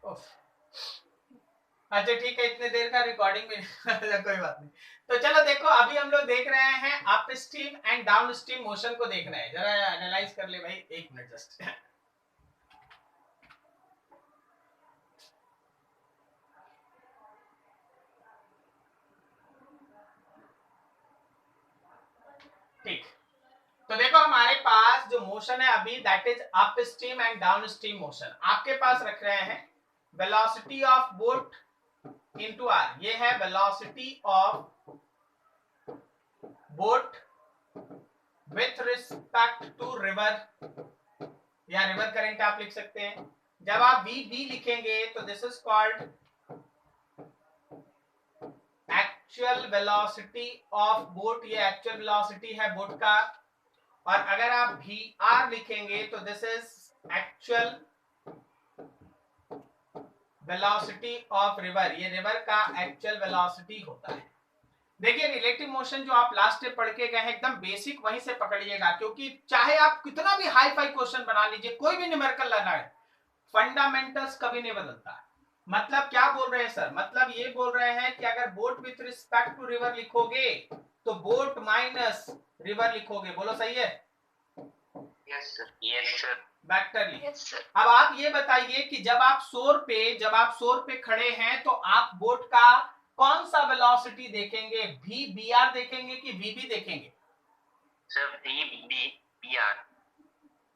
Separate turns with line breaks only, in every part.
उफ। अच्छा ठीक है, इतने देर का रिकॉर्डिंग भी कोई बात नहीं। तो चलो देखो, अभी हम लोग देख रहे हैं up stream and downstream motion को देख रहे हैं। जरा एनालाइज कर ले भाई, एक मिनट जस्ट। ठीक, तो देखो हमारे पास जो मोशन है अभी, that is upstream and downstream motion. आपके पास रख रहे हैं velocity of boat into R, ये है velocity of boat with respect to river, या रिवर करंट आप लिख सकते हैं। जब आप वी बी लिखेंगे तो this is called actual velocity of boat, ये एक्चुअल वेलोसिटी है बोट का। और अगर आप वी आर लिखेंगे तो this is actual velocity of river, ये रिवर का एक्चुअल वेलोसिटी होता है। देखिए रिलेटिव मोशन जो आप लास्ट में पढ़ के गए हैं, एकदम बेसिक वहीं से पकड़िएगा, क्योंकि चाहे आप कितना भी हाई फाई क्वेश्चन बना लीजिए, कोई भी न्यूमेरिकल लाना है, फंडामेंटल्स कभी नहीं बदलता। मतलब क्या बोल रहे हैं सर, मतलब ये बोल रहे हैं कि अगर boat with respect to river लिखोगे तो बोट माइनस रिवर लिखोगे, बोलो सही है?
Yes sir, yes sir,
vectorly.
Yes sir.
अब आप ये बताइए कि जब आप शोर पे खड़े हैं तो आप बोट का कौन सा वेलोसिटी देखेंगे, वी बी आर देखेंगे कि वी बी देखेंगे?
Sir V B R,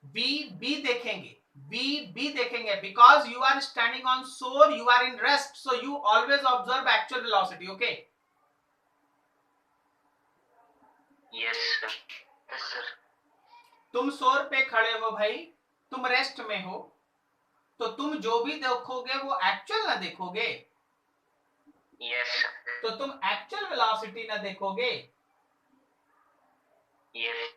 V B देखेंगे, वी बी देखेंगे, because you are standing on shore, you are in rest, so you always observe actual velocity. Okay,
yes sir, yes sir.
तुम shore पे खड़े हो भाई, तुम rest में हो, तो तुम जो भी देखोगे वो एक्चुअल ना देखोगे,
यस सर,
तो तुम एक्चुअल वेलोसिटी ना देखोगे।
यस।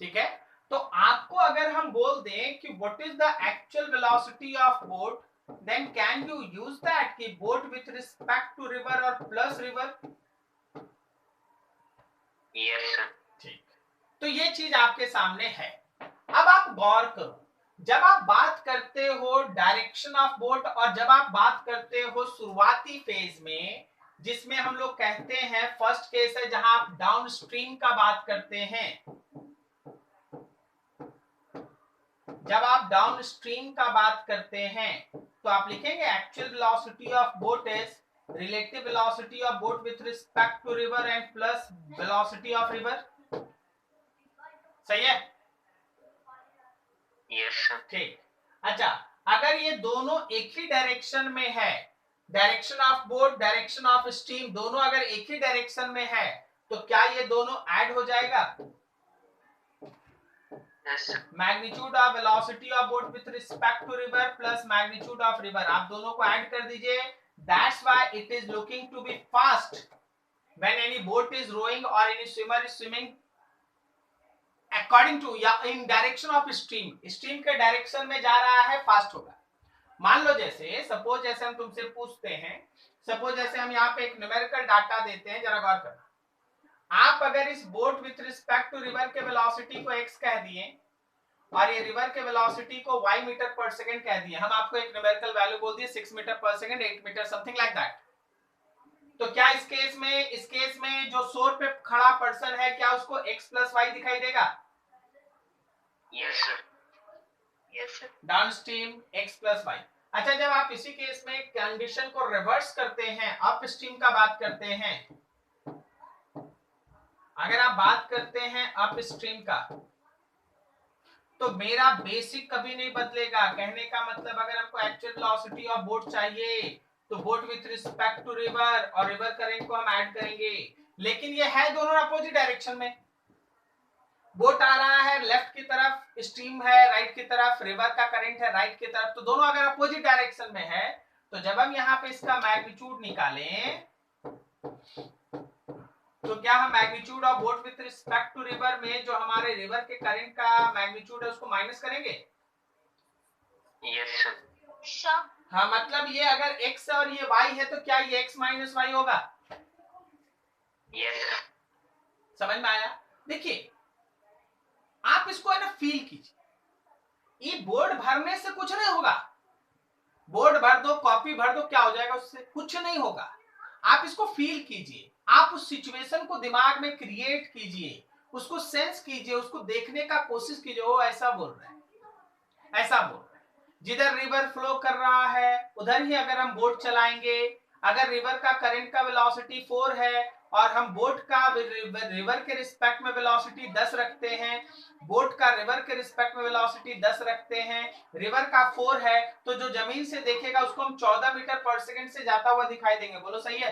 ठीक है, तो आपको अगर हम बोल दें कि what is the actual velocity of boat, then can you use that कि boat with respect to river और प्लस रिवर?
Yes sir.
ठीक, तो ये चीज आपके सामने है। अब आप गौर करो, जब आप बात करते हो डायरेक्शन ऑफ बोट, और जब आप बात करते हो शुरुआती फेज में, जिसमें हम लोग कहते हैं फर्स्ट केस है जहां आप डाउन स्ट्रीम का बात करते हैं, जब आप डाउन स्ट्रीम का बात करते हैं तो आप लिखेंगे actual velocity of boat is relative velocity of boat with respect to river and plus velocity of river. सही है?
Yes sir.
ठीक, अच्छा अगर ये दोनों एक ही डायरेक्शन में है, direction of boat direction of stream दोनों अगर एक ही डायरेक्शन में है, तो क्या ये दोनों ऐड हो जाएगा? Magnitude of velocity of boat with respect to river plus magnitude of river, आप दोनों को ऐड कर दीजिए। That's why it is looking to be fast when any boat is rowing और any swimmer is swimming according to या in direction of stream, stream के direction में जा रहा है, फास्ट होगा। मान लो जैसे सपोज जैसे हम तुमसे पूछते हैं, सपोज जैसे हम यहाँ पे एक न्यूमेरिकल डाटा देते हैं, जरा गौर करना। आप अगर इस boat with respect to river के वेलोसिटी को x कह दिए और ये रिवर के वेलोसिटी को y मीटर पर सेकंड कह दिए, हम आपको एक न्यूमेरिकल वैल्यू बोल दिए 6 metre per second, 8 metre, something like that, तो क्या इस केस में जो शोर पे खड़ा पर्सन है, क्या उसको x प्लस वाई दिखाई देगा?
Yes sir, yes sir.
Downstream x plus Y. अच्छा, जब आप इसी केस में कंडीशन को रिवर्स करते हैं, अप स्ट्रीम का बात करते हैं, अगर आप बात करते हैं अप स्ट्रीम का, तो मेरा बेसिक कभी नहीं बदलेगा। कहने का मतलब अगर हमको एक्चुअल वेलोसिटी ऑफ बोट चाहिए तो boat with respect to river और रिवर करंट को हम ऐड करेंगे, लेकिन ये है दोनों अपोजिट डायरेक्शन में। बोट आ रहा है लेफ्ट की तरफ, स्ट्रीम है राइट की तरफ, रिवर का करंट है राइट की तरफ, तो दोनों अगर अपोजिट डायरेक्शन में है, तो जब हम यहाँ पे इसका मैग्नीट्यूड निकालें तो क्या हम magnitude of boat with respect to river में जो हमारे रिवर के करंट का मैग्नीट्यूड है उसको माइनस करेंगे?
Yes sir.
हाँ, मतलब ये अगर x और ये y है तो क्या ये x माइनस वाई होगा?
Yes sir.
समझ में आया? देखिए आप इसको है ना फील कीजिए, ये बोर्ड भरने से कुछ नहीं होगा, बोर्ड भर भर दो, कॉपी भर दो, क्या हो जाएगा उससे? कुछ नहीं होगा। आप इसको फील कीजिए, आप उस सिचुएशन को दिमाग में क्रिएट कीजिए, उसको सेंस कीजिए, उसको देखने का कोशिश कीजिए। वो ऐसा बोल रहा है, ऐसा बोल रहा है। जिधर रिवर फ्लो कर रहा है उधर ही अगर हम बोट चलाएंगे, अगर रिवर का करंट का वेलोसिटी 4 है और हम बोट का रिवर के रिस्पेक्ट में वेलोसिटी 10 रखते हैं, बोट का रिवर के रिस्पेक्ट में वेलोसिटी 10 रखते हैं, रिवर का 4 है, तो जो जमीन से देखेगा उसको हम 14 मीटर पर सेकंड से जाता हुआ दिखाई देंगे। बोलो सही है?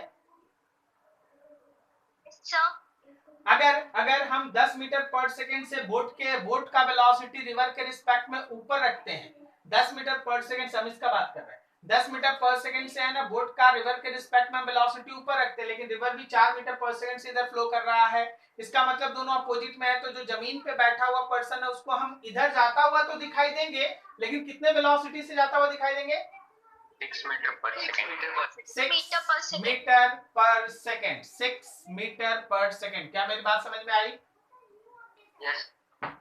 अगर हम 10 मीटर पर सेकंड से बोट का वेलोसिटी रिवर के रिस्पेक्ट में ऊपर रखते हैं, 10 मीटर पर सेकंड, हम इसका बात कर रहे हैं, 10 मीटर पर सेकंड से है ना, बोट का रिवर के रिस्पेक्ट में वेलोसिटी ऊपर रखते हैं, लेकिन रिवर भी 4 मीटर पर सेकंड से इधर फ्लो कर रहा है। इसका मतलब दोनों अपोजिट में है, तो जो जमीन पे बैठा हुआ पर्सन है उसको हम इधर जाता हुआ तो दिखाई देंगे, लेकिन कितने वेलोसिटी से जाता हुआ दिखाई देंगे?
6 metre per second.
6 metre per second, 6 metre per second. क्या मेरी बात समझ में आई?
Yes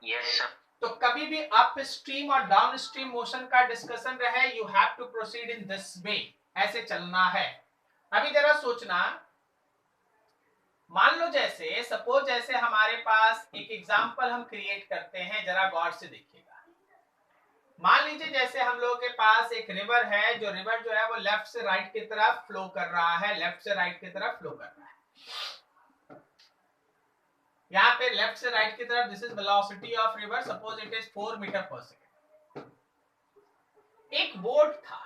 yes sir.
तो कभी भी अप स्ट्रीम और डाउन स्ट्रीम मोशन का डिस्कशन रहे, you have to proceed in this way, ऐसे चलना है। अभी जरा सोचना, मान लो जैसे सपोज जैसे हमारे पास एक एग्जांपल हम क्रिएट करते हैं, जरा गौर से देखिएगा। मान लीजिए जैसे हम लोगों के पास एक रिवर है, जो रिवर जो है वो लेफ्ट से राइट की तरफ फ्लो कर रहा है, लेफ्ट से राइट की तरफ फ्लो कर रहा है। यहाँ पे लेफ्ट से राइट की तरफ, this is velocity of river, suppose it is 4 metre per second. एक बोट था,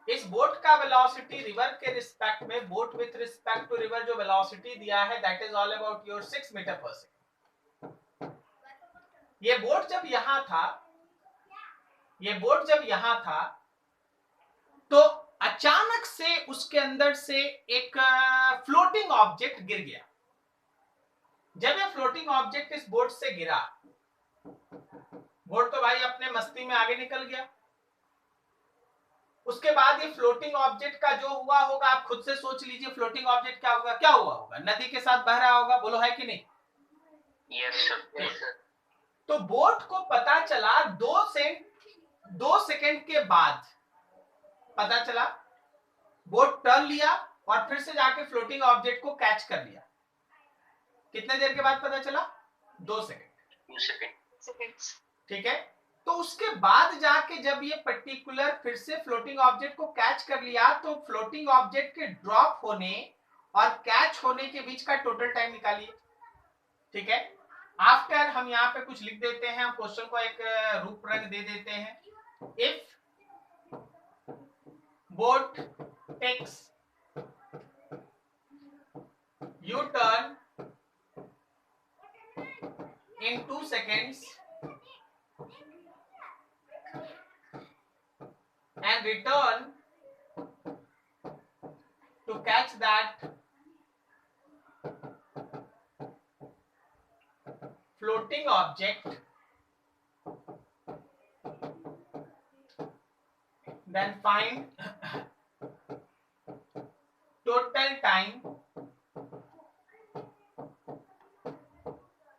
इस बोट का वेलोसिटी रिवर के रिस्पेक्ट में, boat with respect to river जो वेलोसिटी दिया है, that is all about your 6 metre per second. ये बोट जब यहां था, ये बोट जब यहां था, तो अचानक से उसके अंदर से एक फ्लोटिंग ऑब्जेक्ट गिर गया। जब ये फ्लोटिंग ऑब्जेक्ट इस बोट से गिरा, बोट तो भाई अपने मस्ती में आगे निकल गया। उसके बाद ये फ्लोटिंग ऑब्जेक्ट का जो हुआ होगा, आप खुद से सोच लीजिए, फ्लोटिंग ऑब्जेक्ट क्या होगा, क्या हुआ होगा? नदी के साथ बह रहा होगा, बोलो है कि नहीं?
Yes sir.
तो बोट को पता चला 2 सेकंड के बाद पता चला, बोट टर्न लिया और फिर से जाके फ्लोटिंग ऑब्जेक्ट को कैच कर लिया। कितने देर के बाद पता चला? 2 सेकंड। ठीक है, तो उसके बाद जाके जब ये पर्टिकुलर फिर से फ्लोटिंग ऑब्जेक्ट को कैच कर लिया, तो फ्लोटिंग ऑब्जेक्ट के ड्रॉप होने और कैच होने के बीच का टोटल टाइम निकालिए। ठीक है, आफ्टर हम यहाँ पे कुछ लिख देते हैं, हम क्वेश्चन को एक रूप रंग दे देते हैं। If boat takes U turn in 2 seconds and return to catch that floating object, then find total time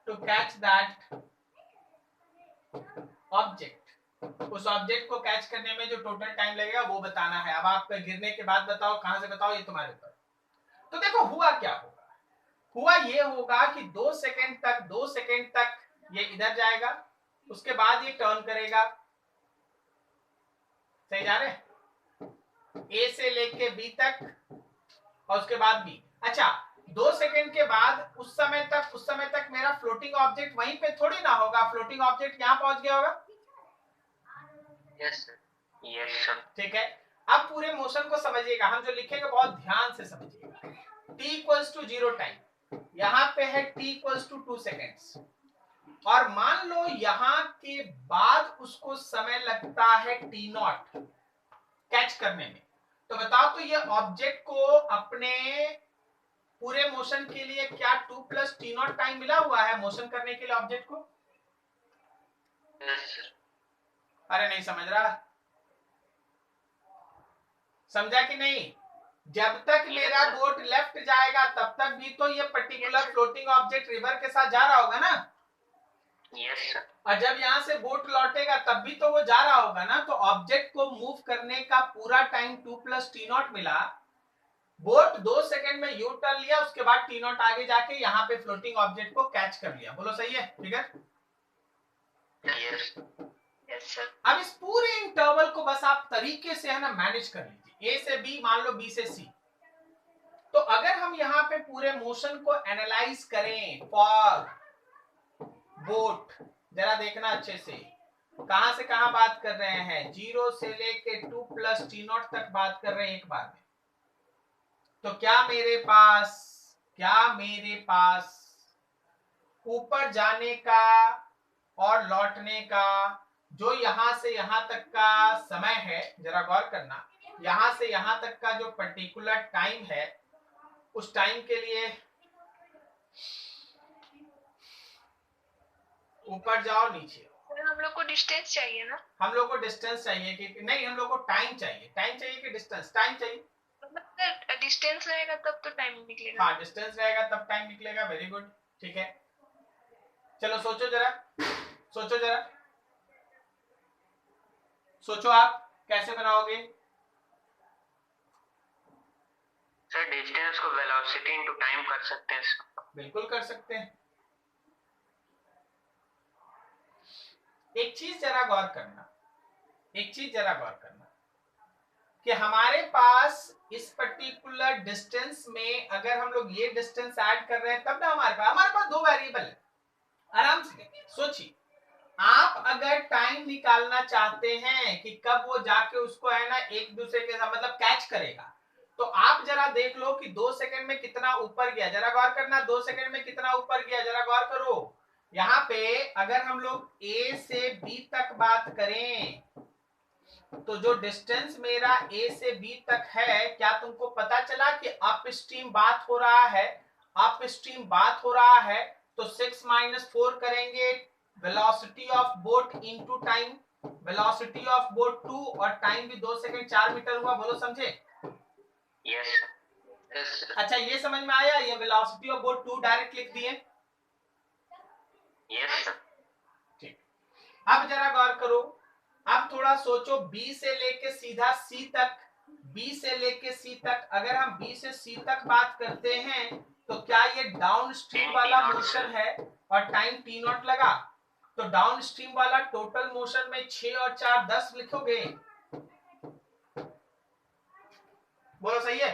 to catch that object. उस ऑब्जेक्ट को कैच करने में जो टोटल टाइम लगेगा वो बताना है। अब आप गिरने के बाद बताओ, कहां से बताओ, ये तुम्हारे ऊपर। तो देखो हुआ क्या होगा, हुआ ये होगा कि 2 सेकंड तक ये इधर जाएगा, उसके बाद ये टर्न करेगा। सही जा रहे? ए से लेके बी तक और उसके बाद बी। अच्छा, 2 सेकंड के बाद उस समय तक मेरा फ्लोटिंग ऑब्जेक्ट वहीं पे थोड़ी ना होगा, फ्लोटिंग ऑब्जेक्ट यहाँ पहुंच गया होगा।
Yes sir. ठीक
है, अब पूरे मोशन को समझिएगा, हम जो लिखेंगे बहुत ध्यान से समझिएगा। t इक्वल्स टू 0 टाइम, यहाँ पे है t इक्वल्स टू 2 सेकेंड्स, और मान लो यहाँ के बाद उसको समय लगता है t0 कैच करने में। तो बताओ, तो ये ऑब्जेक्ट को अपने पूरे मोशन के लिए क्या 2 प्लस t0 टाइम मिला हुआ है मोशन करने के लिए ऑब्जेक्ट को?
Yes sir.
अरे नहीं समझ रहा, समझा कि नहीं? जब तक मेरा बोट लेफ्ट जाएगा तब तक भी तो ये पर्टिकुलर फ्लोटिंग ऑब्जेक्ट रिवर के साथ जा रहा होगा ना।
Yes sir.
और जब यहाँ से बोट लौटेगा तब भी तो वो जा रहा होगा ना, तो ऑब्जेक्ट को मूव करने का पूरा टाइम 2 + t0 मिला। बोट 2 सेकंड में यू टर्न लिया, उसके बाद t0 आगे जाके यहाँ पे फ्लोटिंग ऑब्जेक्ट को कैच कर लिया। बोलो सही है? ठीक है,
यस
यस सर।
अब इस पूरे इंटरवल को बस आप तरीके से है ना मैनेज कर लीजिए। ए से बी, मान लो बी से सी। तो अगर हम यहाँ पे पूरे मोशन को एनालाइज करें फॉर बोट, जरा देखना अच्छे से, कहां से कहां बात कर रहे हैं, 0 से लेके 2 + t0 तक बात कर रहे हैं एक बार में। तो क्या मेरे पास ऊपर जाने का और लौटने का जो यहां से यहां तक का समय है, जरा गौर करना, यहां से यहां तक का जो पर्टिकुलर टाइम है, उस टाइम के लिए ऊपर जाओ नीचे आओ।
हम लोग को डिस्टेंस चाहिए ना?
हम लोग को डिस्टेंस चाहिए कि नहीं? हम लोग को टाइम चाहिए। टाइम चाहिए कि डिस्टेंस? टाइम चाहिए।
मतलब डिस्टेंस रहेगा तब तो टाइम निकलेगा।
हाँ, डिस्टेंस रहेगा तब टाइम निकलेगा। वेरी गुड, ठीक है। चलो सोचो जरा, सोचो जरा, सोचो आप कैसे बनाओगे?
सर डिस्टेंस को वेलोसिटी इनटू टाइम कर सकते हैं सर।
बिल्कुल कर सकते हैं। एक चीज जरा गौर करना, एक चीज जरा गौर करना कि हमारे पास इस पर्टिकुलर डिस्टेंस में अगर हम लोग ये डिस्टेंस ऐड कर रहे हैं तब ना हमारे पास दो वेरिएबल है। आराम से सोचिए, आप अगर टाइम निकालना चाहते हैं कि कब वो जाके उसको है ना एक दूसरे के साथ मतलब कैच करेगा, तो आप जरा देख लो कि 2 सेकंड में कितना ऊपर गया। जरा गौर करना, 2 सेकंड में कितना ऊपर गया, जरा गौर करो। यहाँ पे अगर हम लोग ए से बी तक बात करें तो जो डिस्टेंस मेरा ए से बी तक है, क्या तुमको पता चला कि अप स्ट्रीम बात हो रहा है? अप स्ट्रीम बात हो रहा है तो 6 - 4 करेंगे, velocity of boat into time, velocity of boat 2 और टाइम भी 2 सेकंड 4 मीटर हुआ। बोलो समझे?
Yes yes.
अच्छा, ये समझ में आया? ये वेलोसिटी ऑफ बोट 2 डायरेक्ट लिख दिए।
Yes sir.
ठीक, अब जरा गौर करो, अब थोड़ा सोचो, बी से लेके सीधा सी तक, बी से लेके सी तक, अगर हम बी से सी तक बात करते हैं तो क्या ये डाउन स्ट्रीम वाला मोशन है और टाइम t0 लगा? तो डाउन स्ट्रीम वाला टोटल मोशन में 6 और 4 10 लिखोगे। बोलो सही है?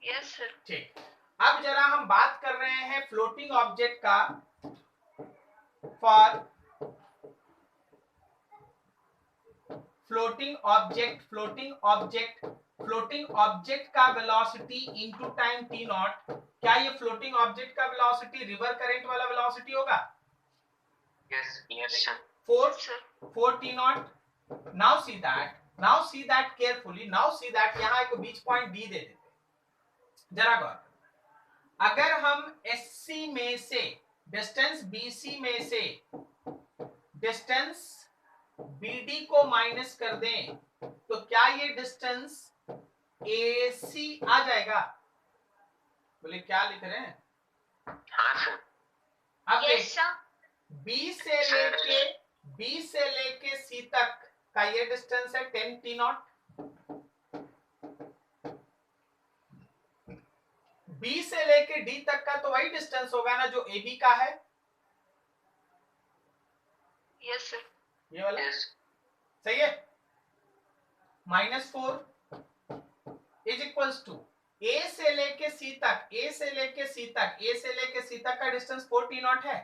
Yes sir.
ठीक, अब जरा हम बात कर रहे हैं फ्लोटिंग ऑब्जेक्ट का फॉर फ्लोटिंग ऑब्जेक्ट का वेलोसिटी इनटू टाइम t0। क्या ये फ्लोटिंग ऑब्जेक्ट का वेलोसिटी रिवर करंट वाला वेलोसिटी होगा?
Yes yes sir.
4 t0। Now see that carefully, now see that, यहां एक बीच पॉइंट डी दे देते हैं। जरा गौर, अगर हम SC में से डिस्टेंस BC में से डिस्टेंस BD को माइनस कर दें तो क्या ये डिस्टेंस AC आ जाएगा? बोले क्या लिख रहे हैं?
हाँ सर।
अब
यस सर।
B से लेके C तक का ये डिस्टेंस है 10 t0। B से लेके D तक का तो वही डिस्टेंस होगा ना जो AB का है।
Yes sir.
ये वाला
यस
सही है। -4 इज इक्वल्स टू A से लेके C तक, A से लेके C तक का डिस्टेंस 4 t0 है।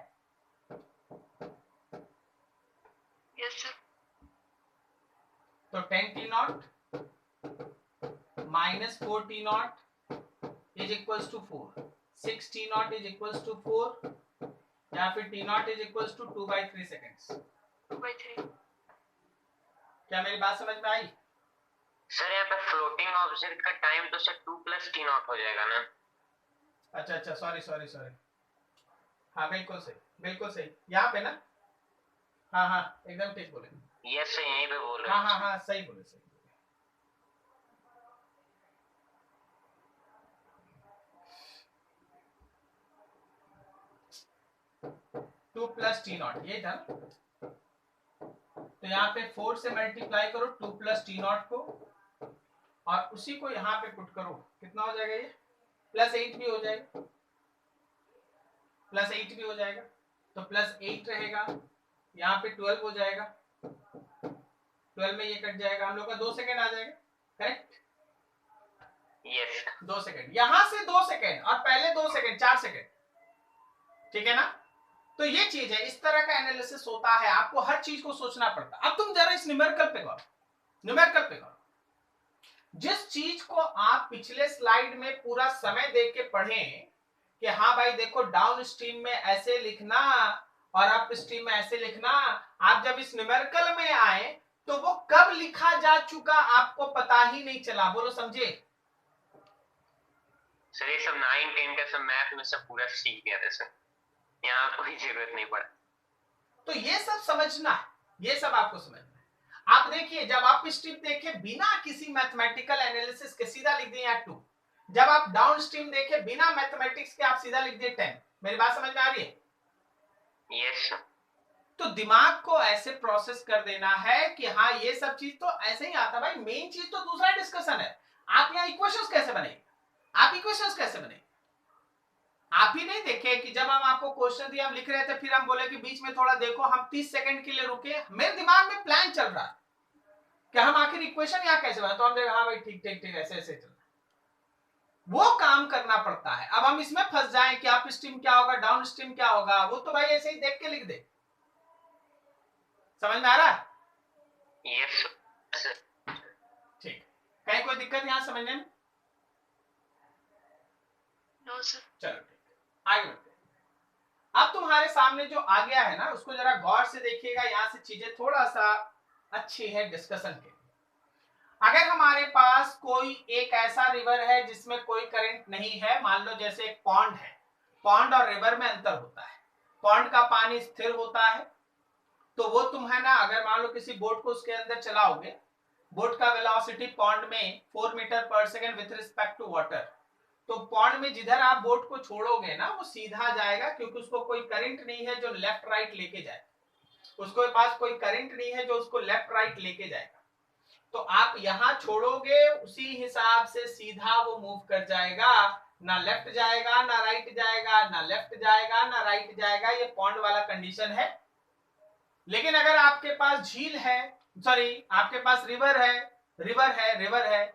Yes sir.
तो 10 t0 - 4 t0 is equals to 4, 6 t0 is equals to 4, या फिर t0 is equals to 2/3 seconds.
2/3।
क्या मेरी बात समझ में आई?
सर यहाँ पे फ्लोटिंग ऑब्जेक्ट का टाइम तो सर 2 + t0 हो जाएगा ना?
अच्छा, सॉरी। हाँ बिल्कुल सही, यहाँ पे ना। हाँ एकदम ठीक बोले।
यस सर, यहीं पे बोल रहे हैं।
हाँ सही बोले। 2 प्लस टी नॉट, ये था। तो यहाँ पे 4 से मल्टीप्लाई करो 2 प्लस टी नॉट को, और उसी को यहाँ पे पुट करो, कितना हो जाएगा ये, प्लस 8 भी हो जाएगा, प्लस 8 भी हो जाएगा। तो प्लस 8 रहेगा, यहाँ पे 12 हो जाएगा, 12 में ये कट जाएगा, हम लोग का 2 सेकेंड आ जाएगा, करेक्ट।
यस
2 सेकेंड, यहां से 2 सेकेंड और पहले 2 सेकेंड, 4 सेकेंड, ठीक है ना। तो ये चीज है, इस तरह का एनालिसिस होता है, आपको हर चीज को सोचना पड़ता है। अब तुम जरा इस न्यूमेरिकल पे करो, न्यूमेरिकल पे करो। जिस चीज को आप पिछले स्लाइड में पूरा समय दे के पढ़े कि हाँ भाई देखो डाउन स्ट्रीम में ऐसे लिखना और अप स्ट्रीम में ऐसे लिखना, आप जब इस न्यूमेरिकल में आए तो वो कब लिखा जा चुका आपको पता ही नहीं चला। बोलो समझे?
सर ये सब 9, 10 का सब मैथ में सब पूरा सीख गया था सर, यहाँ कोई जरूरत नहीं पड़ा।
तो ये सब समझना है, ये सब आपको समझना है। आप देखिए, जब आप स्ट्रीम देखे बिना किसी मैथमेटिकल एनालिसिस के सीधा लिख दिए 2, जब आप डाउन स्ट्रीम देखे बिना मैथमेटिक्स के आप सीधा लिख दिए 10। मेरी बात समझ में आ रही है?
Yes sir.
तो दिमाग को ऐसे प्रोसेस कर देना है कि हाँ ये सब चीज तो ऐसे ही आता भाई, मेन चीज तो दूसरा डिस्कशन है। आप यहाँ इक्वेशंस कैसे बनेंगे, आप इक्वेशंस कैसे बनेंगे? आप ही नहीं देखे कि जब हम आपको क्वेश्चन दिए हम लिख रहे थे, फिर हम बोले कि बीच में थोड़ा देखो, हम 30 सेकंड के लिए रुके, मेरे दिमाग में प्लान चल रहा है कि हम आखिर इक्वेशन यहाँ कैसे बनाए, तो हम देखा हाँ भाई ठीक ठीक ठीक ऐसे ऐसे चल रहा है। वो काम करना पड़ता है। अब हम इसमें फंस जाए कि अप स्ट्रीम क्या होगा डाउन स्ट्रीम क्या होगा, वो तो भाई ऐसे ही देख के लिख दे। समझ में आ रहा है?
Yes sir.
ठीक, कहीं कोई दिक्कत यहां समझने में?
No sir.
चलो ठीक, आगे बढ़ते हैं। अब तुम्हारे सामने जो आ गया है ना, उसको जरा गौर से देखिएगा, यहां से चीजें थोड़ा सा अच्छी है डिस्कशन के लिए। अगर हमारे पास कोई एक ऐसा रिवर है जिसमें कोई करंट नहीं है, मान लो जैसे एक पॉन्ड है, पॉन्ड और रिवर में अंतर होता है, पॉन्ड का पानी स्थिर होता है, तो वो तुम है ना, अगर मान लो किसी बोट को उसके अंदर चलाओगे, बोट का वेलोसिटी पॉन्ड में 4 metre per second with respect to water, तो पॉन्ड में जिधर आप बोट को छोड़ोगे ना वो सीधा जाएगा, क्योंकि उसको कोई करंट नहीं है जो लेफ्ट राइट लेके जाए, उसके पास कोई करंट नहीं है जो उसको लेफ्ट राइट लेके जाएगा। तो आप यहां छोड़ोगे, उसी हिसाब से सीधा वो मूव कर जाएगा, ना लेफ्ट जाएगा ना राइट जाएगा, ना लेफ्ट जाएगा ना राइट जाएगा। ये पॉन्ड वाला कंडीशन है। लेकिन अगर आपके पास झील है, सॉरी आपके पास रिवर है, रिवर है,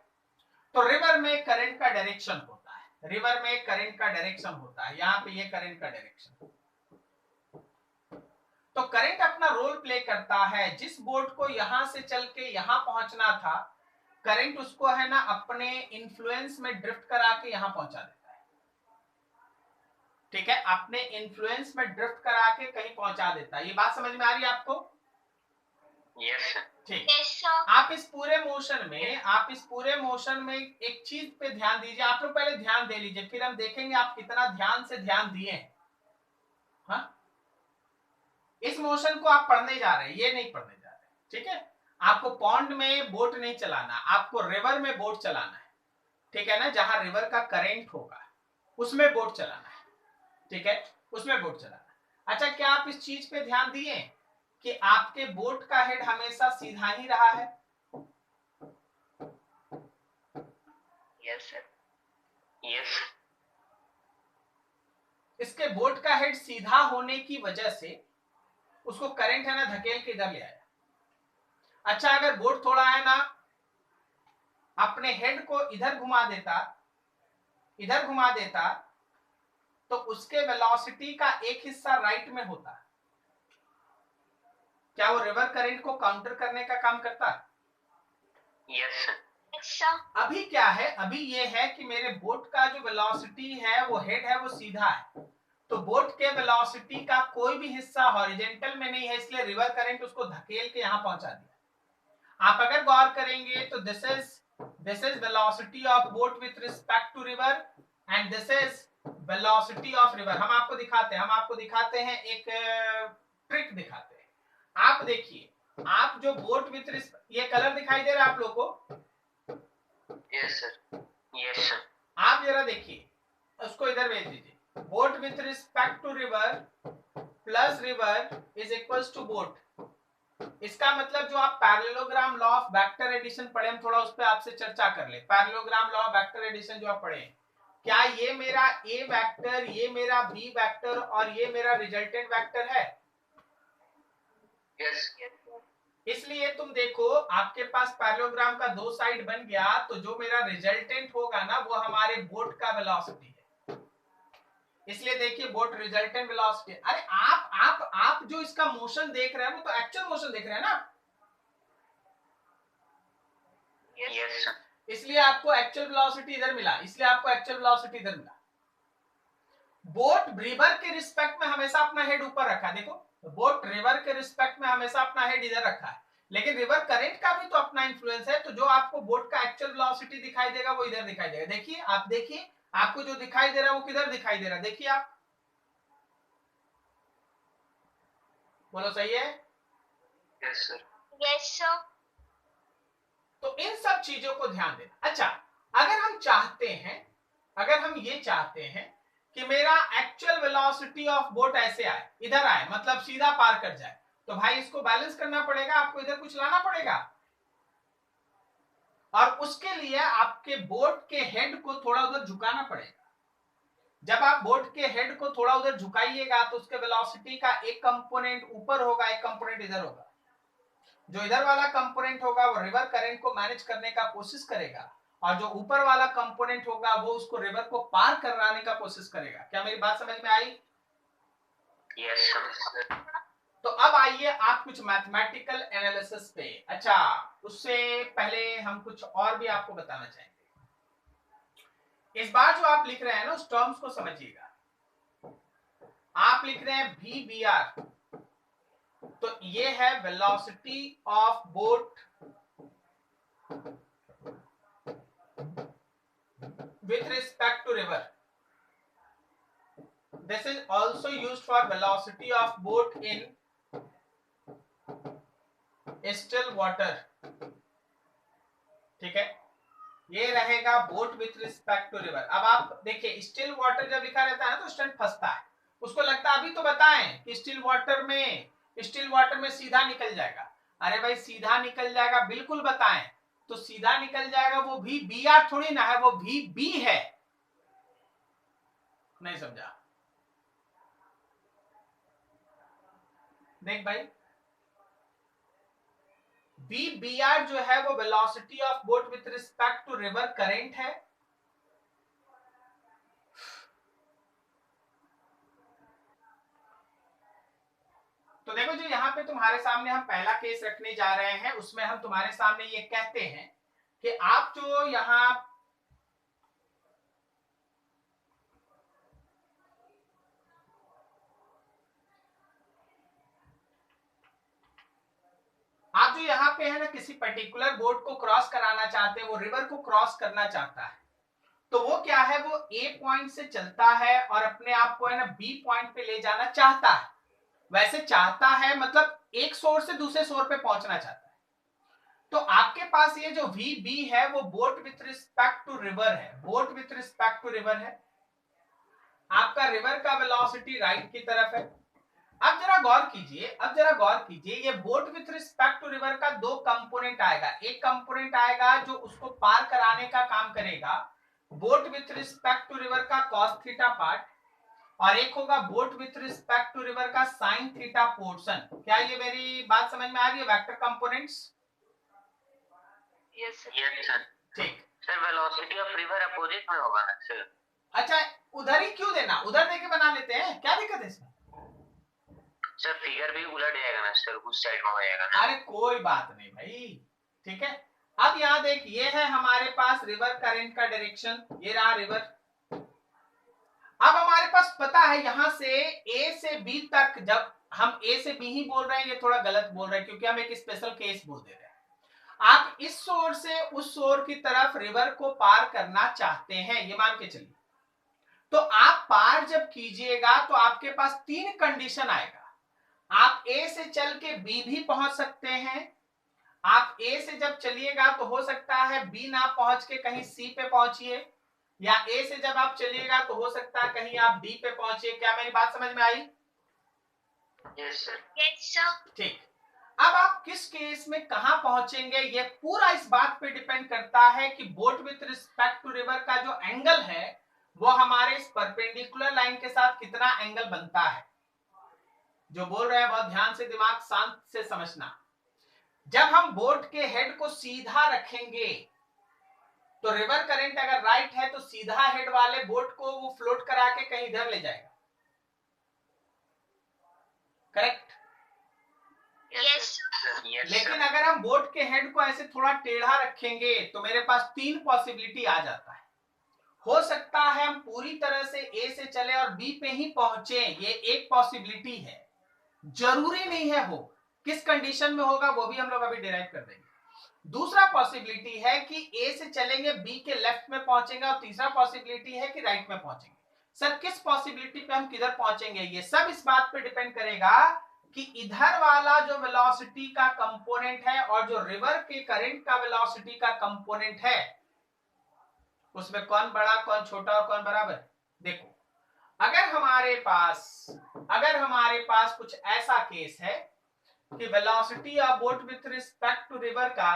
तो रिवर में करंट का डायरेक्शन होता है, रिवर में करंट का डायरेक्शन होता है, यहां पे ये करंट का डायरेक्शन। तो करंट अपना रोल प्ले करता है। जिस बोट को यहां से चल के यहां पहुंचना था, करंट उसको है ना अपने इन्फ्लुएंस में ड्रिफ्ट करा के यहां पहुंचा देता है, ठीक है, अपने इन्फ्लुएंस में ड्रिफ्ट करा के कहीं पहुंचा देता है। ये बात समझ में आ रही है आपको?
यस
ठीक।
यस
आप इस पूरे मोशन में एक चीज पे ध्यान दीजिए। आप लोग पहले ध्यान दे लीजिए, फिर हम देखेंगे आप कितना ध्यान से ध्यान दिए। हाँ, इस मोशन को आप पढ़ने जा रहे हैं, ये नहीं पढ़ने जा रहे, ठीक है। आपको पॉन्ड में बोट नहीं चलाना, आपको रिवर में बोट चलाना है, ठीक है ना, जहां रिवर का करंट होगा उसमें बोट चलाना है, ठीक है, उसमें बोट चलाना। अच्छा, क्या आप इस चीज पे ध्यान दिए कि आपके बोट का हेड हमेशा सीधा ही रहा है?
Yes sir.
यस
इसके बोट का हेड सीधा होने की वजह से उसको करंट है ना धकेल के इधर ले आया। अच्छा, अगर बोट थोड़ा है ना अपने हेड को इधर घुमा देता तो उसके वेलोसिटी का एक हिस्सा राइट में होता, क्या वो रिवर करंट को काउंटर करने का काम करता?
यस
अभी क्या है, अभी ये है कि मेरे बोट का जो वेलोसिटी है, वो हेड है, वो सीधा है, तो बोट के वेलोसिटी का कोई भी हिस्सा हॉरिजॉन्टल में नहीं है, इसलिए रिवर करंट उसको धकेल के यहां पहुंचा दिया। आप अगर गौर करेंगे तो this is velocity of boat with respect to river and this is velocity of river. हम आपको दिखाते हैं एक ट्रिक दिखाते हैं। आप देखिए, आप जो बोट विथ रिस्पेक्ट, ये कलर दिखाई दे रहा है आप लोग को?
Yes sir.
आप जरा देखिए, उसको इधर भेज दीजिए। Boat with respect to river plus river is equals to boat. इसका मतलब जो आप parallelogram law of vector addition पढ़े, हम थोड़ा उस पर आपसे चर्चा कर ले। Parallelogram law of vector addition जो आप पढ़े, क्या ये मेरा ए वेक्टर, ये मेरा बी वेक्टर और ये मेरा रिजल्टेंट वेक्टर है?
यस।
इसलिए तुम देखो आपके पास पैरेललोग्राम का दो साइड बन गया, तो जो मेरा रिजल्टेंट होगा ना वो हमारे बोट का वेलोसिटी है। इसलिए देखिए बोट रिजल्टेंट वेलोसिटी। अरे आप जो इसका मोशन देख रहे हैं वो तो एक्चुअल मोशन देख रहे हैं ना।
Yes sir.
इसलिए आपको एक्चुअल वेलोसिटी इधर मिला, इसलिए आपको एक्चुअल वेलोसिटी इधर मिला। बोट रिवर के रिस्पेक्ट में हमेशा अपना हेड ऊपर रखा है। देखो बोट रिवर के रिस्पेक्ट में हमेशा अपना हेड इधर रखा है, लेकिन रिवर करंट का भी तो अपना इंफ्लुएंस है। तो जो आपको बोट का एक्चुअल वेलोसिटी दिखाई देगा वो इधर दिखाई देगा। देखिए आप, देखिए आपको जो दिखाई दे रहा है वो किधर दिखाई दे रहा है, देखिए आप बोलो सही है?
Yes sir.
Yes sir.
तो इन सब चीजों को ध्यान देना। अच्छा, अगर हम चाहते हैं, अगर हम ये चाहते हैं कि मेरा एक्चुअल वेलोसिटी ऑफ बोट ऐसे आए, इधर आए, मतलब सीधा पार कर जाए, तो भाई इसको बैलेंस करना पड़ेगा, आपको इधर कुछ लाना पड़ेगा। और उसके लिए आपके बोट के हेड को थोड़ा उधर झुकाना पड़ेगा। जब आप बोट के हेड को थोड़ा उधर झुकाइएगा तो उसके वेलोसिटी का एक कंपोनेंट ऊपर होगा, एक कंपोनेंट इधर होगा। जो इधर वाला कंपोनेंट होगा वो रिवर करंट को मैनेज करने का कोशिश करेगा, और जो ऊपर वाला कंपोनेंट होगा वो उसको रिवर को पार कराने का कोशिश करेगा। क्या मेरी बात समझ में आई?
Yes sir.
तो अब आइए आप कुछ मैथमेटिकल एनालिसिस पे। अच्छा, उससे पहले हम कुछ और भी आपको बताना चाहेंगे। इस बार जो आप लिख रहे हैं ना उस टर्म्स को समझिएगा। आप लिख रहे हैं वी बी आर, तो ये है velocity of boat with respect to river. This is also used for velocity of boat in still water. ठीक है, ये रहेगा boat with respect to river. अब आप देखिए स्टिल वाटर जब लिखा रहता है तो स्टूडेंट फंसता है, उसको लगता है अभी तो बताएं कि स्टिल वाटर में सीधा निकल जाएगा। अरे भाई सीधा निकल जाएगा, बिल्कुल बताएं तो सीधा निकल जाएगा। वो भी बी आर थोड़ी ना है, वो भी बी है। नहीं समझा? देख भाई, वी बी आर जो है वो velocity of boat with respect to river current है। तो देखो जो यहाँ पे तुम्हारे सामने हम पहला केस रखने जा रहे हैं, उसमें हम तुम्हारे सामने ये कहते हैं कि आप जो यहाँ पे है ना किसी पर्टिकुलर बोट को क्रॉस कराना चाहते हैं, वो रिवर को क्रॉस करना चाहता है, तो वो क्या है, वो ए पॉइंट से चलता है और अपने आप को है ना बी पॉइंट पे ले जाना चाहता है। वैसे चाहता है मतलब एक सोर्स से दूसरे सोर्स पे पहुंचना चाहता है। तो आपके पास ये जो वी बी है वो boat with respect to river है, boat with respect to river है। आपका रिवर का वेलोसिटी राइट की तरफ है। अब जरा गौर कीजिए, ये boat with respect to river का दो कंपोनेंट आएगा। एक कंपोनेंट आएगा जो उसको पार कराने का काम करेगा, boat with respect to river का कॉस थीटा पार्ट, और एक होगा boat with respect to river का साइन थीटा पोर्शन। क्या ये मेरी बात समझ में आ रही है? Vector components.
Yes
sir.
ठीक
sir velocity of river opposite में होगा ना सर?
अच्छा, उधर ही क्यों देना, उधर देके बना लेते हैं, क्या दिक्कत है इसमें?
सर फिगर भी उलट जाएगा ना सर, उस साइड में हो जाएगा ना।
अरे कोई बात नहीं भाई, ठीक है। अब यहाँ देख, ये है हमारे पास रिवर करंट का डायरेक्शन, ये रहा रिवर। अब हमारे पास पता है यहां से ए से बी तक, जब हम ए से बी ही बोल रहे हैं, ये थोड़ा गलत बोल रहे हैं क्योंकि हम एक स्पेशल केस बोल दे रहे हैं। आप इस सोर से उस सोर की तरफ रिवर को पार करना चाहते हैं, ये मान के चलिए। तो आप पार जब कीजिएगा तो आपके पास तीन कंडीशन आएगा। आप ए से चल के बी भी पहुंच सकते हैं। आप ए से जब चलिएगा तो हो सकता है बी ना पहुंच के कहीं सी पे पहुंचिए, या ए से जब आप चलिएगा तो हो सकता है कहीं आप डी पे पहुंचिए। क्या मेरी बात समझ में आई?
Yes sir.
Yes, sir.
ठीक, अब आप किस केस में कहां पहुंचेंगे ये पूरा इस बात पे डिपेंड करता है कि boat with respect to river का जो एंगल है वो हमारे इस परपेंडिकुलर लाइन के साथ कितना एंगल बनता है। जो बोल रहे हैं बहुत ध्यान से, दिमाग शांत से समझना। जब हम बोट के हेड को सीधा रखेंगे तो रिवर करंट अगर राइट है तो सीधा हेड वाले बोट को वो फ्लोट करा के कहीं इधर ले जाएगा, करेक्ट।
Yes, sir.
यस
लेकिन
सर।
अगर हम बोट के हेड को ऐसे थोड़ा टेढ़ा रखेंगे तो मेरे पास तीन पॉसिबिलिटी आ जाता है। हो सकता है हम पूरी तरह से ए से चले और बी पे ही पहुंचे, ये एक पॉसिबिलिटी है। जरूरी नहीं है हो, किस कंडीशन में होगा वो भी हम लोग अभी डिराइव कर देंगे। दूसरा पॉसिबिलिटी है कि ए से चलेंगे बी के लेफ्ट में पहुंचेंगे, और तीसरा पॉसिबिलिटी है कि राइट में पहुंचेंगे। सर किस पॉसिबिलिटी पे हम किधर पहुंचेंगे, ये सब इस बात पे डिपेंड करेगा कि इधर वाला जो वेलोसिटी का कंपोनेंट है और जो रिवर के करंट का वेलोसिटी का कंपोनेंट है उसमें कौन बड़ा कौन छोटा और कौन बराबर। देखो, अगर हमारे पास कुछ ऐसा केस है कि velocity of boat with respect to river का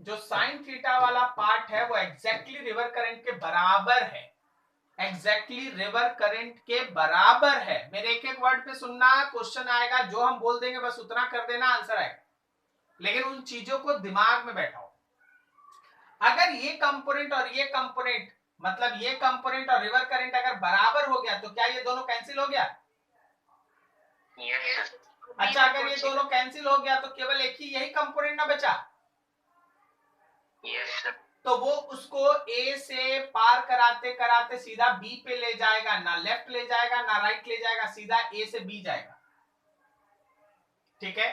जो साइन थीटा वाला पार्ट है वो एग्जैक्टली रिवर करंट के बराबर है, एग्जैक्टली रिवर करंट के बराबर है। मेरे एक एक वर्ड पे सुनना, क्वेश्चन आएगा जो हम बोल देंगे बस उतना कर देना, आंसर आएगा, लेकिन उन चीजों को दिमाग में बैठाओ। अगर ये कंपोनेंट और ये कंपोनेंट, मतलब ये कंपोनेंट और रिवर करंट अगर बराबर हो गया तो क्या ये दोनों कैंसिल हो गया।
Yes sir.
अच्छा, अगर ये दोनों कैंसिल हो गया तो केवल एक ही यही कंपोनेंट ना बचा,
यस सर।
तो वो उसको ए से पार कराते कराते सीधा बी पे ले जाएगा, ना लेफ्ट ले जाएगा ना राइट ले जाएगा, सीधा ए से बी जाएगा। ठीक है।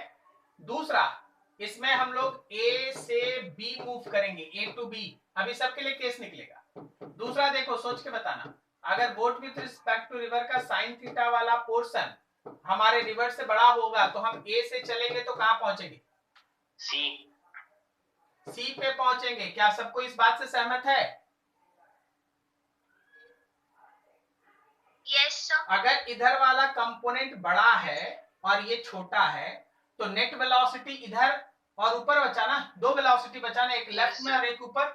दूसरा, इसमें हम लोग ए से बी मूव करेंगे, ए टू बी, अभी सबके लिए केस निकलेगा। दूसरा देखो, सोच के बताना, अगर boat with respect to river का साइन थीटा वाला पोर्शन हमारे रिवर से बड़ा होगा तो हम ए से चलेंगे तो कहां पहुंचेंगे, सी पे पहुंचेंगे। क्या सबको इस बात से सहमत है।
Yes, sir.
अगर इधर वाला कंपोनेंट बड़ा है और ये छोटा है तो नेट वेलोसिटी इधर और ऊपर बचा ना, दो वेलोसिटी बचा ना, एक लेफ्ट में और एक ऊपर,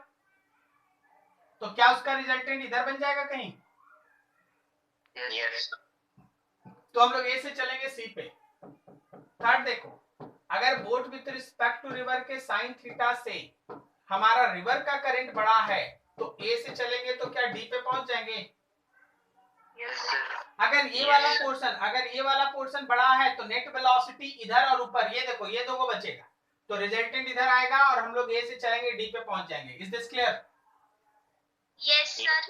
तो क्या उसका रिजल्टेंट इधर बन जाएगा कहीं।
यस
तो हम लोग ए से चलेंगे सी पे। थर्ड देखो, अगर boat with respect to river के साइन थीटा से हमारा रिवर का करंट बड़ा है तो ए से चलेंगे तो क्या डी पे पहुंच जाएंगे।
Yes, sir.
अगर ये वाला पोर्शन बड़ा है तो नेट वेलोसिटी इधर और ऊपर, ये देखो ये दो को बचेगा, तो रिजल्टेंट इधर आएगा और हम लोग ए से चलेंगे डी पे पहुंच जाएंगे। Is this clear.
Yes, sir.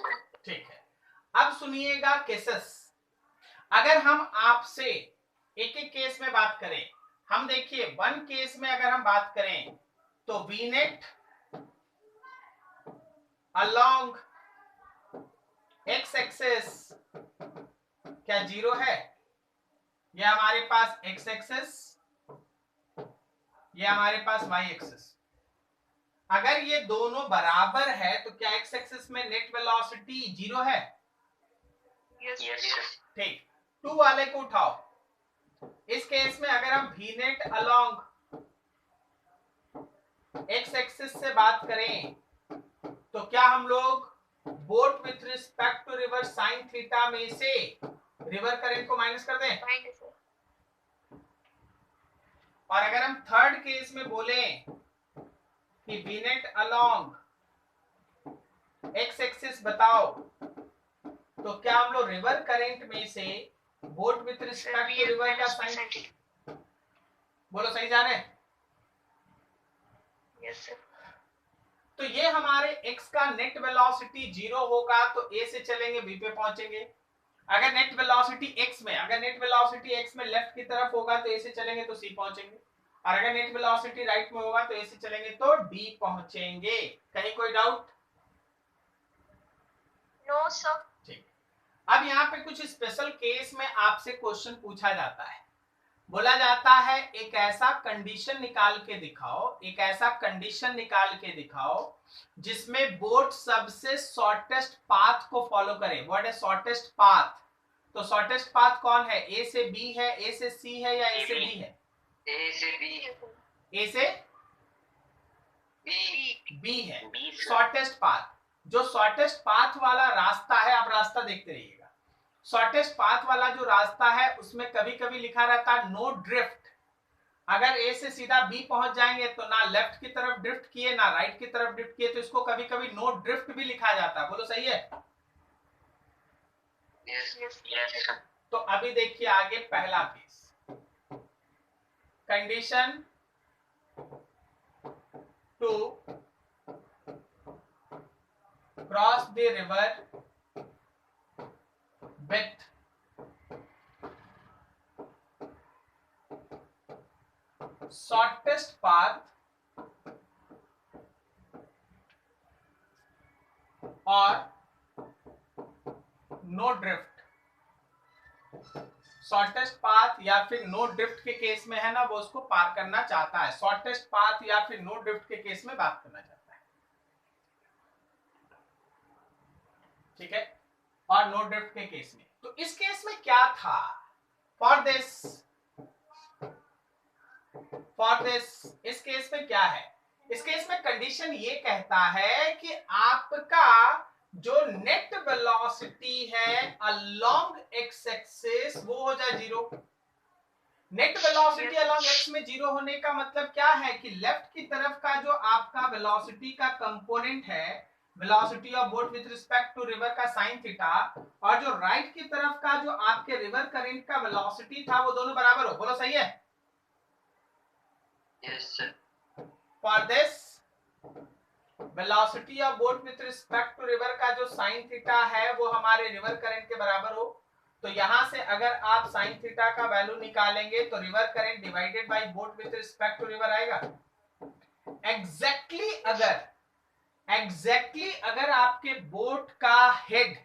ठीक है। अब सुनिएगा केसेस। अगर हम आपसे एक एक केस में बात करें, हम देखिए वन केस में अगर हम बात करें तो we net along X axis क्या जीरो है, यह हमारे पास एक्स एक्सिस, यह हमारे पास वाई एक्सिस। अगर ये दोनों बराबर है तो क्या एक्स एक्सिस में नेट वेलोसिटी जीरो है।
Yes,
यस
ठीक, टू वाले को उठाओ। इस केस में अगर हम V net along X axis से बात करें तो क्या हम लोग boat with respect to river sine theta में से रिवर करंट को माइनस कर दें।
Fine, sir.
और अगर हम थर्ड केस में बोले कि V net along X axis बताओ तो क्या हम लोग रिवर करंट में से boat with
Sir,
respect
we
to
have
river का
minus
साइन,
percentage.
बोलो सही जा रहे हैं।
Yes, sir.
तो ये हमारे x का नेट वेलोसिटी जीरो होगा तो a से चलेंगे b पे पहुंचेंगे। अगर नेट वेलोसिटी x में लेफ्ट की तरफ होगा तो a से चलेंगे तो c पहुंचेंगे, और अगर नेट वेलोसिटी राइट में होगा तो a से चलेंगे तो d पहुंचेंगे। कहीं कोई डाउट।
No, sir.
ठीक, अब यहाँ पे कुछ स्पेशल केस में आपसे क्वेश्चन पूछा जाता है, बोला जाता है एक ऐसा कंडीशन निकाल के दिखाओ जिसमें बोट सबसे शॉर्टेस्ट पाथ को फॉलो करे। What is shortest path. तो शॉर्टेस्ट पाथ कौन है? ए से बी है, ए से सी है, या ए से डी है?
ए से बी,
ए से बी है शॉर्टेस्ट पाथ। जो शॉर्टेस्ट पाथ वाला रास्ता है, आप रास्ता देखते रहिएगा, शॉर्टेस्ट पाथ वाला जो रास्ता है उसमें कभी कभी लिखा रहता है नो ड्रिफ्ट। अगर ए से सीधा बी पहुंच जाएंगे तो ना लेफ्ट की तरफ ड्रिफ्ट किए ना राइट की तरफ ड्रिफ्ट किए, तो इसको कभी कभी नो ड्रिफ्ट भी लिखा जाता है। बोलो सही है?
यस।
तो अभी देखिए आगे पहला case, condition to cross the river with shortest path और नो ड्रिफ्ट। शॉर्टेस्ट पाथ या फिर नो ड्रिफ्ट के केस में है ना, वो उसको पार करना चाहता है। शॉर्टेस्ट पाथ या फिर नो ड्रिफ्ट के केस में बात करना चाहता है, ठीक है, और नो ड्रिफ्ट के केस में। तो इस केस में क्या था? फॉर दिस इस केस में क्या है? इस केस में कंडीशन ये कहता है कि आपका जो नेट वेलोसिटी है अलोंग एक्स एक्सिस वो हो जाए 0। नेट वेलोसिटी अलोंग एक्स में 0 होने का मतलब क्या है कि लेफ्ट की तरफ का जो आपका वेलोसिटी का कंपोनेंट है, velocity of boat with respect to river का साइन थीटा, और जो राइट की तरफ का जो आपके रिवर करंट का वेलोसिटी था, वो दोनों बराबर हो। बोलो सही है?
Yes sir.
For this velocity of boat with respect to river का जो साइन थीटा है वो हमारे रिवर करंट के बराबर हो। तो यहां से अगर आप साइन थीटा का वैल्यू निकालेंगे तो river current divided by boat with respect to river आएगा। एग्जैक्टली अगर आपके बोट का हेड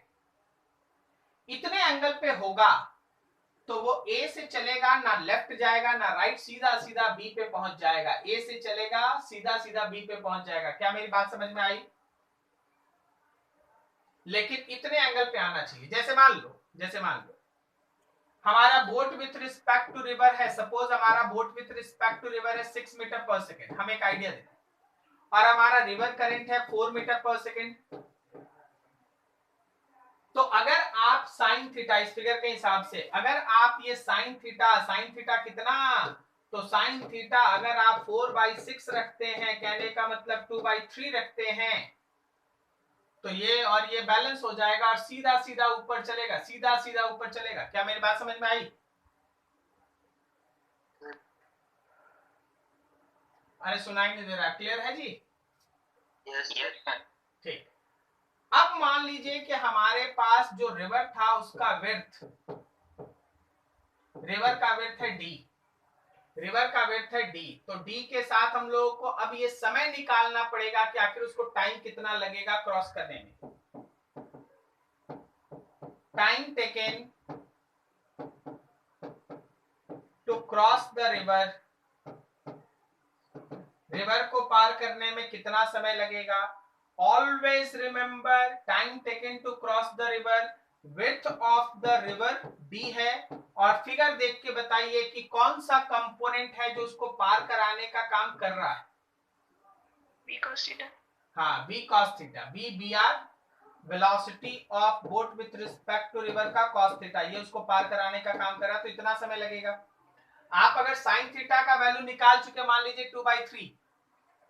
इतने एंगल पे होगा तो वो ए से चलेगा, ना लेफ्ट जाएगा ना राइट, सीधा सीधा बी पे पहुंच जाएगा। ए से चलेगा, सीधा सीधा बी पे पहुंच जाएगा। क्या मेरी बात समझ में आई? लेकिन इतने एंगल पे आना चाहिए। जैसे मान लो हमारा boat with respect to river है, सपोज हमारा boat with respect to river है 6 मीटर पर सेकेंड, हम एक आइडिया देते हैं, और हमारा रिवर करंट है 4 मीटर पर सेकेंड। तो अगर आप साइन थीटा, इस फिगर के हिसाब से अगर आप ये साइन थीटा कितना, तो साइन थीटा अगर आप 4/6 रखते हैं, कहने का मतलब 2/3 रखते हैं, तो ये और ये बैलेंस हो जाएगा और सीधा सीधा ऊपर चलेगा, सीधा सीधा ऊपर चलेगा। क्या मेरी बात समझ में आई? अरे सुनाई नहीं दे रहा? क्लियर है जी?
यस।
ठीक। अब मान लीजिए कि हमारे पास जो रिवर था उसका विड्थ, रिवर का विड्थ है डी, तो डी के साथ हम लोगों को अब ये समय निकालना पड़ेगा कि आखिर उसको टाइम कितना लगेगा क्रॉस करने में। Time taken to cross the river को पार करने में कितना समय लगेगा। Always remember time taken to cross the river, width of the river d है, और फिगर देख के बताइए कि कौन सा कंपोनेंट है जो उसको पार कराने का काम कर रहा है।
b cos theta।
हाँ, b cos theta, br velocity of boat with respect to river का cos थीटा, ये उसको पार कराने का काम कर रहा है, तो इतना समय लगेगा। आप अगर साइन थीटा का वैल्यू निकाल चुके, मान लीजिए 2/3,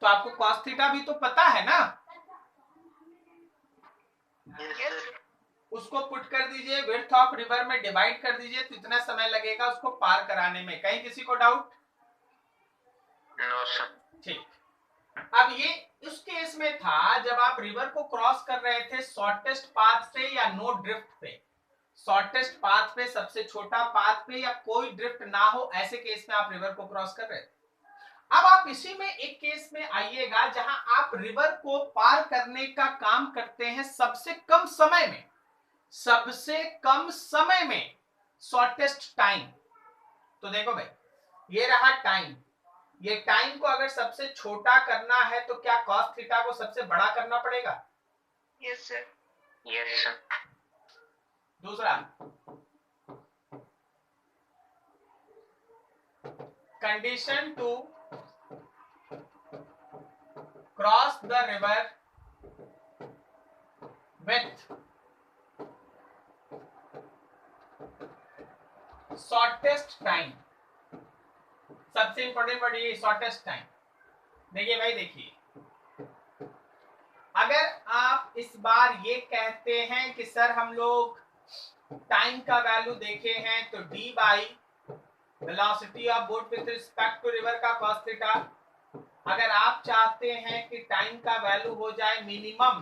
तो आपको cos थीटा भी तो पता है ना, उसको पुट कर दीजिए, विड्थ ऑफ रिवर में डिवाइड कर दीजिए, तो इतना समय लगेगा उसको पार कराने में। कहीं किसी को डाउट?
No sir.
ठीक। अब ये उस केस में था जब आप रिवर को क्रॉस कर रहे थे शॉर्टेस्ट पाथ से या नो ड्रिफ्ट पे, शॉर्टेस्ट पाथ पे, सबसे छोटा पाथ पे, या कोई ड्रिफ्ट ना हो, ऐसे केस में आप रिवर को क्रॉस कर रहे थे। अब आप इसी में एक केस में आइएगा जहां आप रिवर को पार करने का काम करते हैं सबसे कम समय में, शॉर्टेस्ट टाइम। तो देखो भाई, ये रहा टाइम, ये टाइम को अगर सबसे छोटा करना है तो क्या cos थीटा को सबसे बड़ा करना पड़ेगा?
Yes sir.
Yes sir.
दूसरा, condition to cross the river with shortest time. सबसे इंपॉर्टेंट वर्ड ये शॉर्टेस्ट टाइम। देखिए भाई, देखिए, अगर आप इस बार ये कहते हैं कि सर हम लोग टाइम का वैल्यू देखे हैं तो d by velocity of boat with respect to river का cos थीटा। अगर आप चाहते हैं कि टाइम का वैल्यू हो जाए मिनिमम,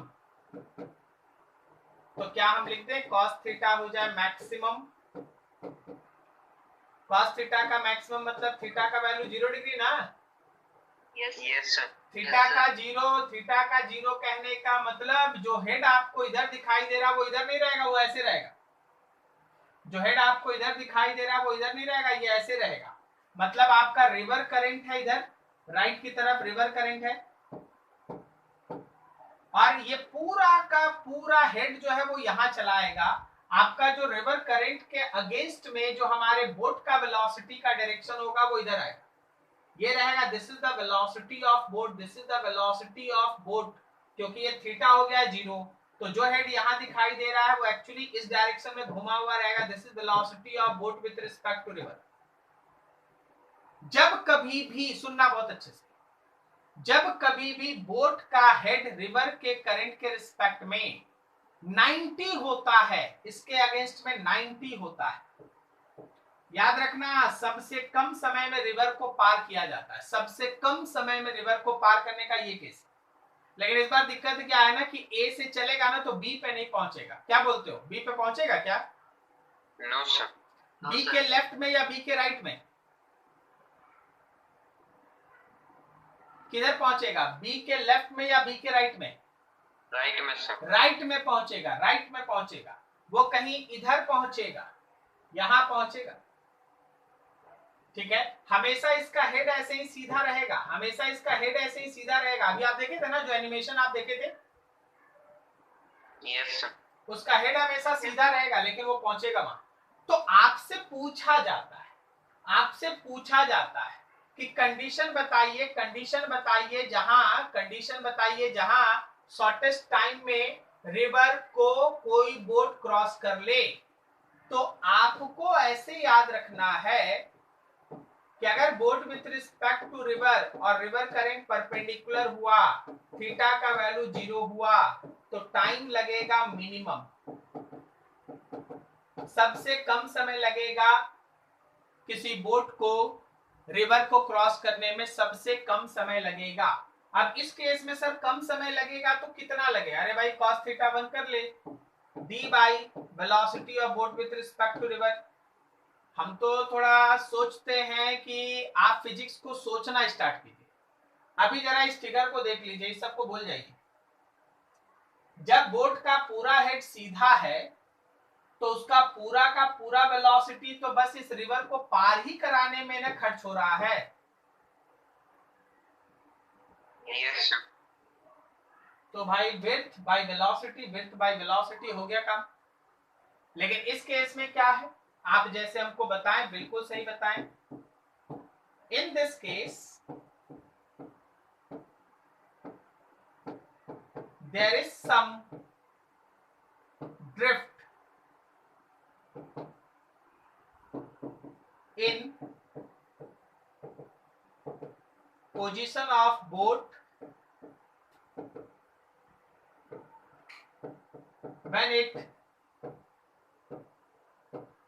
तो क्या हम लिखते हैं cos थीटा हो जाए मैक्सिमम। cos थीटा का मैक्सिमम मतलब थीटा का वैल्यू 0 डिग्री ना।
Yes
yes sir.
थीटा का जीरो कहने का मतलब जो हेड आपको इधर दिखाई दे रहा वो इधर नहीं रहेगा, वो ऐसे रहेगा। जो हेड आपको इधर दिखाई दे रहा वो इधर नहीं रहेगा, ये ऐसे रहेगा। मतलब आपका रिवर करंट है इधर राइट की तरफ, रिवर करंट है, और ये पूरा का पूरा हेड जो है वो यहां चलाएगा। आपका जो रिवर करंट के अगेंस्ट में जो हमारे बोट का वेलोसिटी का डायरेक्शन होगा वो इधर आएगा, ये रहेगा this is the velocity of boat, this is the velocity of boat. क्योंकि ये थीटा हो गया 0, तो जो हेड यहां दिखाई दे रहा है वो एक्चुअली इस डायरेक्शन में घुमा हुआ रहेगा, this is velocity of boat with respect to river. जब कभी भी सुनना बहुत अच्छे से, जब कभी भी बोट का हेड रिवर के करंट के रिस्पेक्ट में 90 होता है, इसके अगेंस्ट में 90 होता है, याद रखना सबसे कम समय में रिवर को पार किया जाता है, सबसे कम समय में रिवर को पार करने का ये केस। लेकिन इस बार दिक्कत क्या है ना कि ए से चलेगा ना तो बी पे नहीं पहुंचेगा। क्या बोलते हो, बी पे पहुंचेगा क्या?
No sir.
बी के लेफ्ट में या बी के राइट में? किधर पहुंचेगा, बी के लेफ्ट में या बी के राइट में?
राइट में सर।
राइट में पहुंचेगा, राइट में पहुंचेगा। वो कहीं इधर पहुंचेगा, यहां पहुंचेगा, ठीक है। हमेशा इसका हेड ऐसे ही सीधा रहेगा, हमेशा इसका हेड ऐसे ही सीधा रहेगा। अभी आप देखे थे ना जो एनिमेशन आप देखे थे,
यस सर।
उसका हेड हमेशा सीधा रहेगा, लेकिन वो पहुंचेगा वहां। तो आपसे पूछा जाता है, आपसे पूछा जाता है कि कंडीशन बताइए, कंडीशन बताइए जहां, कंडीशन बताइए जहां शॉर्टेस्ट टाइम में रिवर को कोई बोट क्रॉस कर ले। तो आपको ऐसे याद रखना है कि अगर boat with respect to river और रिवर करंट परपेंडिकुलर हुआ, थीटा का वैल्यू 0 हुआ, तो टाइम लगेगा मिनिमम, सबसे कम समय लगेगा किसी बोट को रिवर को क्रॉस करने में, सबसे कम समय लगेगा। अब इस केस में सर कम समय लगेगा तो कितना लगेगा? अरे भाई cos थीटा 1 कर ले, d by velocity of boat with respect to river. हम तो थोड़ा सोचते हैं कि आप फिजिक्स को सोचना स्टार्ट कीजिए। अभी जरा इस फिगर को देख लीजिए, इस सबको भूल जाइए। जब बोट का पूरा हेड सीधा है तो उसका पूरा का पूरा वेलोसिटी तो बस इस रिवर को पार ही कराने में ना खर्च हो रहा है।
Yes sir.
तो भाई width by velocity, width by velocity हो गया काम। लेकिन इस केस में क्या है, आप जैसे हमको बताएं, बिल्कुल सही बताएं। In this case there is some drift in position of boat when it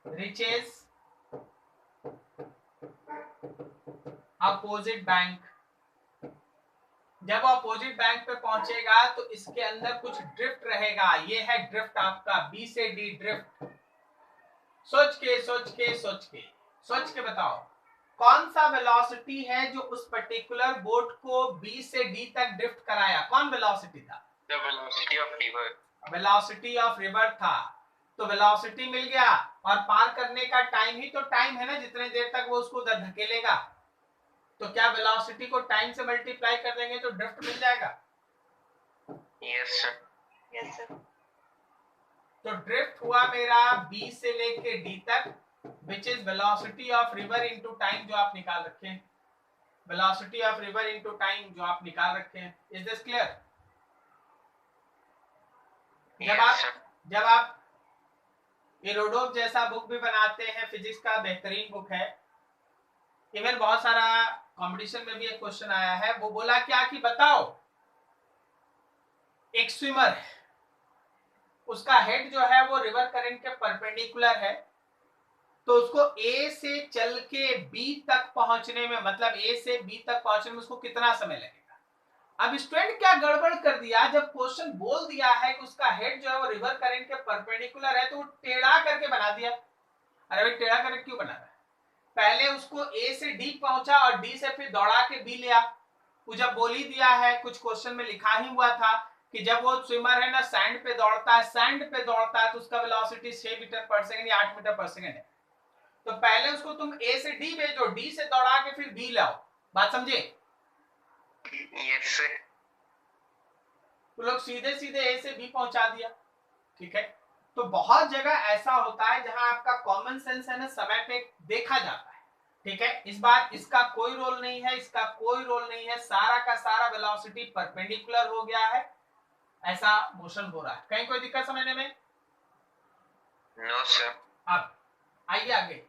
reaches opposite bank। जब अपोजिट बैंक पे पहुंचेगा तो इसके अंदर कुछ ड्रिफ्ट रहेगा, ये है ड्रिफ्ट आपका बी से डी ड्रिफ्ट। सोच के बताओ कौन सा वेलोसिटी है जो उस पर्टिकुलर बोट को बी से डी तक ड्रिफ्ट कराया? कौन वेलोसिटी था?
The velocity of river.
Velocity of river था। तो वेलोसिटी मिल गया, और पार करने का टाइम ही तो टाइम है ना, जितने देर तक वो उसको उधर धकेलेगा। तो क्या वेलोसिटी को टाइम से मल्टीप्लाई कर देंगे तो ड्रिफ्ट मिल जाएगा?
Yes sir.
Yes sir.
तो ड्रिफ्ट हुआ मेरा बी से लेके डी तक, which is velocity of river into time, जो आप निकाल रखे हैं, velocity of river into time जो आप निकाल रखे हैं। Is this clear? जब आप एरोडोव जैसा बुक भी बनाते हैं, फिजिक्स का बेहतरीन बुक है, इवन बहुत सारा कंपटीशन में भी एक क्वेश्चन आया है, वो बोला क्या कि बताओ एक स्विमर है, उसका हेड जो है वो रिवर करंट के परपेंडिकुलर है, तो उसको ए से चल के बी तक पहुंचने में, मतलब ए से बी तक पहुंचने में उसको कितना समय लगेगा? अब स्टूडेंट क्या गड़बड़ कर दिया, जब क्वेश्चन बोल दिया है कि उसका हेड जो है वो रिवर करंट के परपेंडिकुलर है, तो वो टेढ़ा करके बना दिया। अरे भाई टेढ़ा करके क्यों बना रहा है? पहले उसको ए से डी पहुंचा और डी से फिर दौड़ा के बी लिया। वो जब बोल ही दिया है, कुछ क्वेश्चन में लिखा ही हुआ था कि जब वो स्विमर है ना सैंड पे दौड़ता है, तो उसका वेलोसिटी 6 मीटर पर सेकंड या 8 मीटर पर सेकंड है। तो पहले उसको तुम ए से डी भेजो, डी से दौड़ा के फिर बी लाओ। बात समझे?
Yes sir.
तो लोग सीधे सीधे ए से बी पहुंचा दिया। ठीक है, तो बहुत जगह ऐसा होता है जहां आपका कॉमन सेंस है ना समय पे देखा जाता है। ठीक है, इस बार इसका कोई रोल नहीं है, इसका कोई रोल नहीं है, सारा का सारा वेलोसिटी परपेंडिकुलर हो गया है, ऐसा मोशन हो रहा है। कहीं कोई दिक्कत समझने में?
No sir.
अब आइए आगे,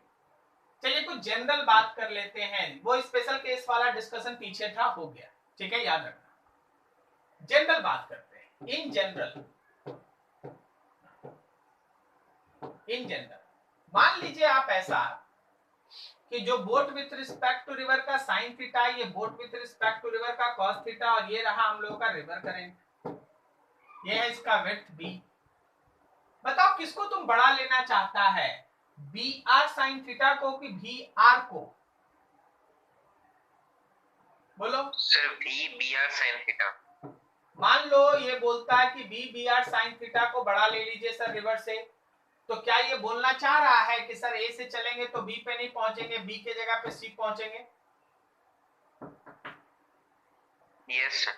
चलिए कुछ जनरल बात कर लेते हैं। वो स्पेशल केस वाला डिस्कशन पीछे था, हो गया। ठीक है, याद रखना। जनरल बात करते हैं। इन जनरल मान लीजिए आप ऐसा कि जो boat with respect to river का साइन थीटा, ये boat with respect to river का कॉस थीटा, और ये रहा हम लोगों का रिवर करंट, ये है इसका विड्थ बी। बताओ किसको तुम बड़ा लेना चाहता है, बी आर साइन थीटा को कि भी आर को? बोलो
sir B B R sine theta.
मान लो ये बोलता है कि B B R sine theta को बड़ा ले लीजिए सर रिवर से, तो क्या ये बोलना चाह रहा है कि सर ए से चलेंगे तो बी पे नहीं पहुंचेंगे, बी के जगह पे सी पहुंचेंगे?
Yes sir.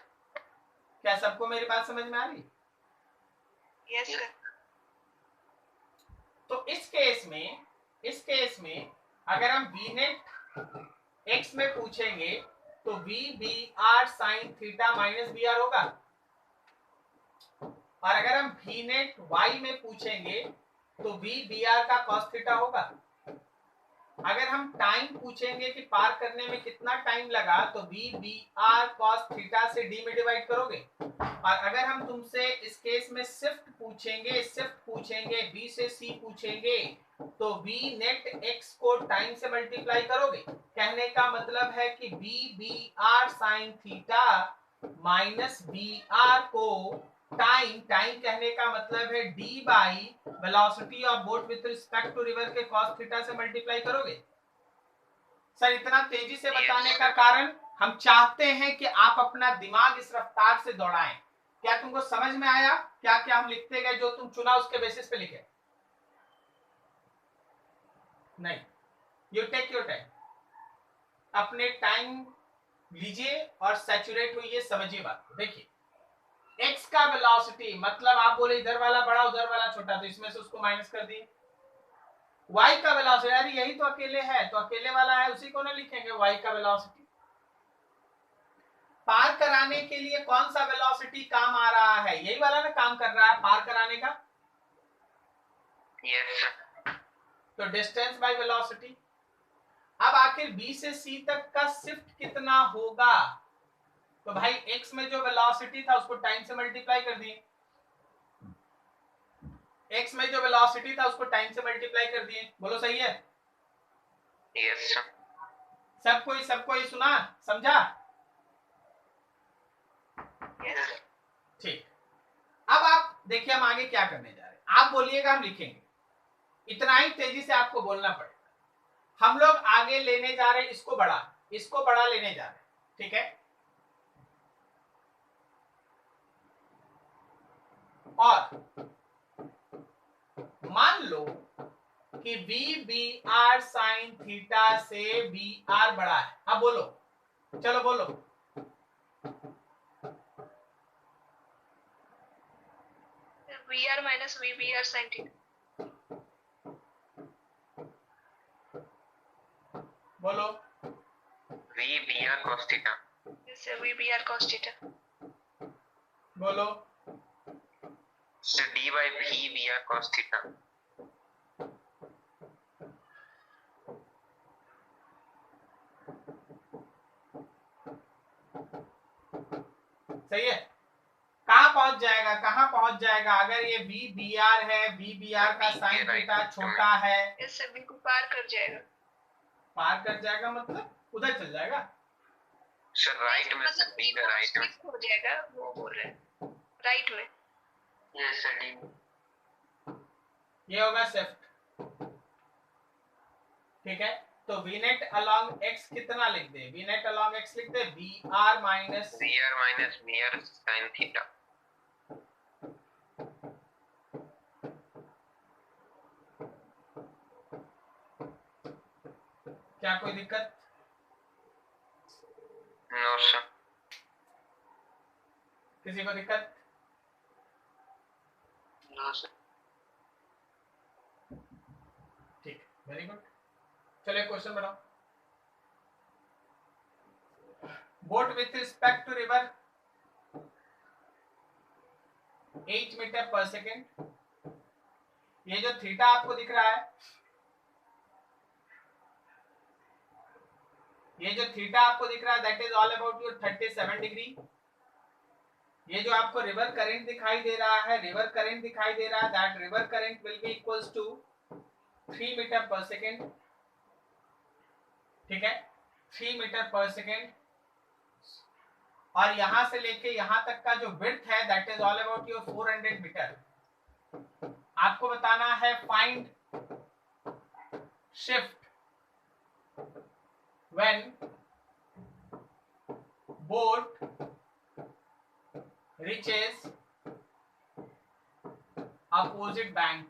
क्या सबको मेरी बात समझ में आ रही?
Yes sir.
तो इस केस में अगर हम बी नेट एक्स में पूछेंगे तो B B R sine theta minus B R होगा, और अगर हम भी नेट वाई में पूछेंगे तो बी बी आर का कॉस थीटा होगा। अगर हम टाइम पूछेंगे कि पार करने में कितना टाइम लगा, तो B B R cos theta से डी में डिवाइड करोगे। और अगर हम तुमसे इस केस में शिफ्ट पूछेंगे, बी से सी पूछेंगे, तो बी नेट एक्स को टाइम से मल्टीप्लाई करोगे। कहने का मतलब है कि B B R sine theta minus B R को टाइम कहने का मतलब है D by velocity of boat with respect to river के कॉस थीटा से मल्टीप्लाई करोगे। सर इतना तेजी से बताने का कारण, हम चाहते हैं कि आप अपना दिमाग इस रफ्तार से दौड़ाएं। क्या तुमको समझ में आया क्या क्या हम लिखते गए, जो तुम चुना उसके बेसिस पे लिखे? नहीं, यू टेक योर टाइम, अपने टाइम लीजिए और सैचुरेट होइए, समझिए बात को। देखिए x का वेलोसिटी, मतलब आप बोले इधर वाला बड़ा उधर वाला छोटा, तो इसमें से उसको माइनस कर दिए। y का वेलोसिटी, यार यही तो अकेले है, तो अकेले वाला है उसी को ना लिखेंगे y का वेलोसिटी। पार कराने के लिए कौन सा वेलोसिटी काम आ रहा है, यही वाला ना काम कर रहा है पार कराने का।
यस।
तो डिस्टेंस बाय वेलोसिटी। अब आखिर b से c तक का शिफ्ट कितना होगा, तो भाई x में जो वेलोसिटी था उसको टाइम से मल्टीप्लाई कर दिए, x में जो वेलोसिटी था उसको टाइम से मल्टीप्लाई कर दिए। बोलो सही है?
यस।
सबको ये सुना समझा?
यस।
ठीक, अब आप देखिए हम आगे क्या करने जा रहे हैं, आप बोलिएगा हम लिखेंगे, इतना ही तेजी से आपको बोलना पड़ेगा। हम लोग आगे लेने जा रहे हैं इसको बड़ा लेने जा रहे हैं। ठीक है, और मान लो कि B B R sine theta से बी आर बड़ा है। अब बोलो, चलो बोलो।
V R minus V B R sine theta.
cos theta.
Yes sir, VBR cos theta.
बोलो।
So d by v VR cos theta.
सही है। कहाँ पहुंच जाएगा, कहाँ पहुंच जाएगा? अगर ये वी बी आर है, वी बी आर का साइन थीटा छोटा है,
Yes sir, B को पार कर जाएगा।
पार कर जाएगा मतलब उधर चल जाएगा।
सर राइट में से b का राइट में
हो जाएगा, वो बोल रहे हैं राइट में।
यस सर d
ये होगा शिफ्ट। ठीक है, तो वी नेट अलॉन्ग एक्स कितना लिख दे? वी नेट अलॉन्ग एक्स लिख दे V R minus
VR sin theta.
क्या कोई दिक्कत?
No sir.
किसी को दिक्कत?
No sir.
ठीक, वेरी गुड। चलिए क्वेश्चन बनाओ। Boat with respect to river 8 metre per second. ये जो थीटा आपको दिख रहा है, ये जो थीटा आपको दिख रहा है, that is all about your 37 degree. ये जो आपको रिवर करंट दिखाई दे रहा है, रिवर करंट दिखाई दे रहा है, that river current will be equals to 3 metre per second. ठीक है, 3 मीटर पर सेकेंड। और यहां से लेके यहां तक का जो विड्थ है, that is all about your 400 metre. आपको बताना है find shift when boat reaches opposite bank।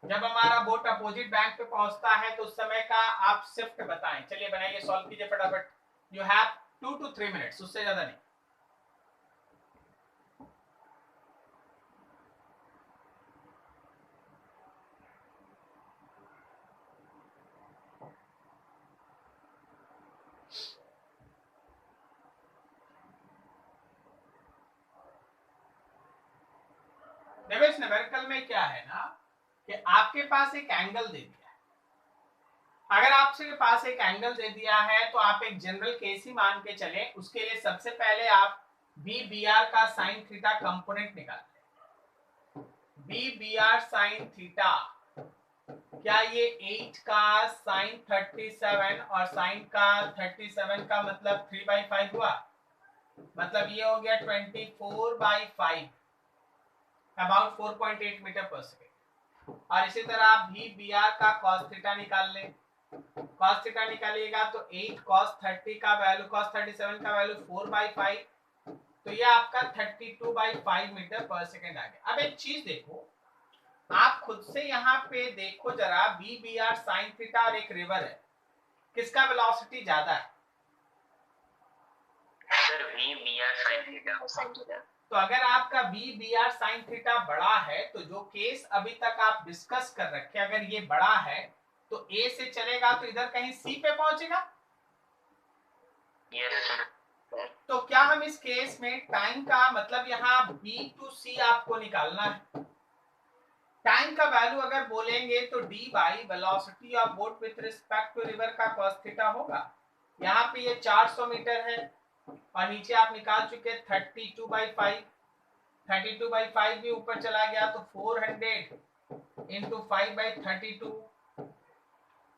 जब हमारा बोट अपोजिट बैंक पे पहुंचता है तो उस समय का आप शिफ्ट बताएं। चलिए बनाइए, सॉल्व कीजिए फटाफट। यू हैव 2 to 3 मिनट्स, उससे ज्यादा नहीं। देखो इस न्यूमेरिकल में क्या है ना कि आपके पास एक एंगल दे दिया है। अगर आपके पास एक एंगल दे दिया है तो आप एक जनरल केस ही मान के चले। उसके लिए सबसे पहले आप बी बी आर का साइन थीटा कंपोनेंट निकाल लें। B B R sine theta, क्या ये 8 का साइन 37 और साइन का 37 का मतलब 3/5 हुआ? मतलब ये हो गया 24/5, अबाउट 4.8 मीटर पर सेकेंड। और इसी तरह आप भी बी आर का cos थीटा निकाल लें। cos थीटा निकालिएगा तो 8 cos 30 का वैल्यू, cos 37 का वैल्यू 4/5, तो ये आपका 32/5 मीटर पर सेकेंड आ गया। अब एक चीज देखो, आप खुद से यहाँ पे देखो जरा, B B R sine theta और एक रिवर है, किसका वेलोसिटी ज्यादा है?
Sir v VR sin theta.
तो अगर आपका B B R sine theta बड़ा है तो जो केस अभी तक आप डिस्कस कर रखे, अगर ये बड़ा है तो ए से चलेगा तो इधर कहीं सी पे पहुंचेगा।
Yes sir.
तो क्या हम इस केस में टाइम का मतलब यहाँ बी टू सी आपको निकालना है। टाइम का वैल्यू अगर बोलेंगे तो D by velocity of boat with respect to river का cos थीटा होगा। यहाँ पे ये 400 मीटर है और नीचे आप निकाल चुके 32/5, 32/5 भी ऊपर चला गया तो 400 इंटू 5/32।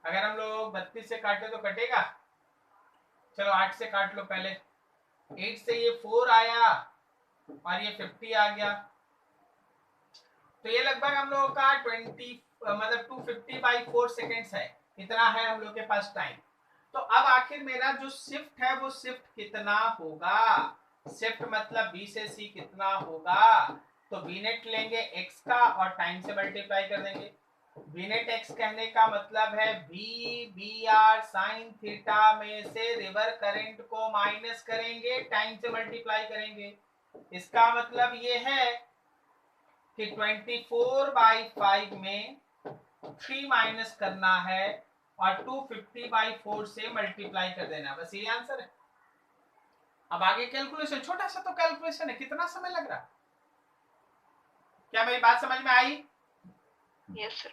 अगर हम लोग 32 से काटे तो कटेगा? चलो 8 से काट लो पहले। 8 से ये 4 आया और ये 50 आ गया, तो ये लगभग हम लोगों का 250/4 सेकेंड्स है। इतना है हम लोग के पास टाइम। तो अब आखिर मेरा जो शिफ्ट है वो शिफ्ट कितना होगा? शिफ्ट मतलब बी से सी कितना होगा? तो वी नेट लेंगे एक्स का और टाइम से मल्टीप्लाई कर देंगे। वी नेट एक्स कहने का मतलब है B B R sine theta में से रिवर करंट को माइनस करेंगे, टाइम से मल्टीप्लाई करेंगे। इसका मतलब ये है कि 24/5 में 3 माइनस करना है और 250/4 से मल्टीप्लाई कर देना, बस ये आंसर है। अब आगे कैलकुलेशन, छोटा सा तो कैलकुलेशन है, कितना समय लग रहा? क्या मेरी बात समझ में आई?
Yes sir.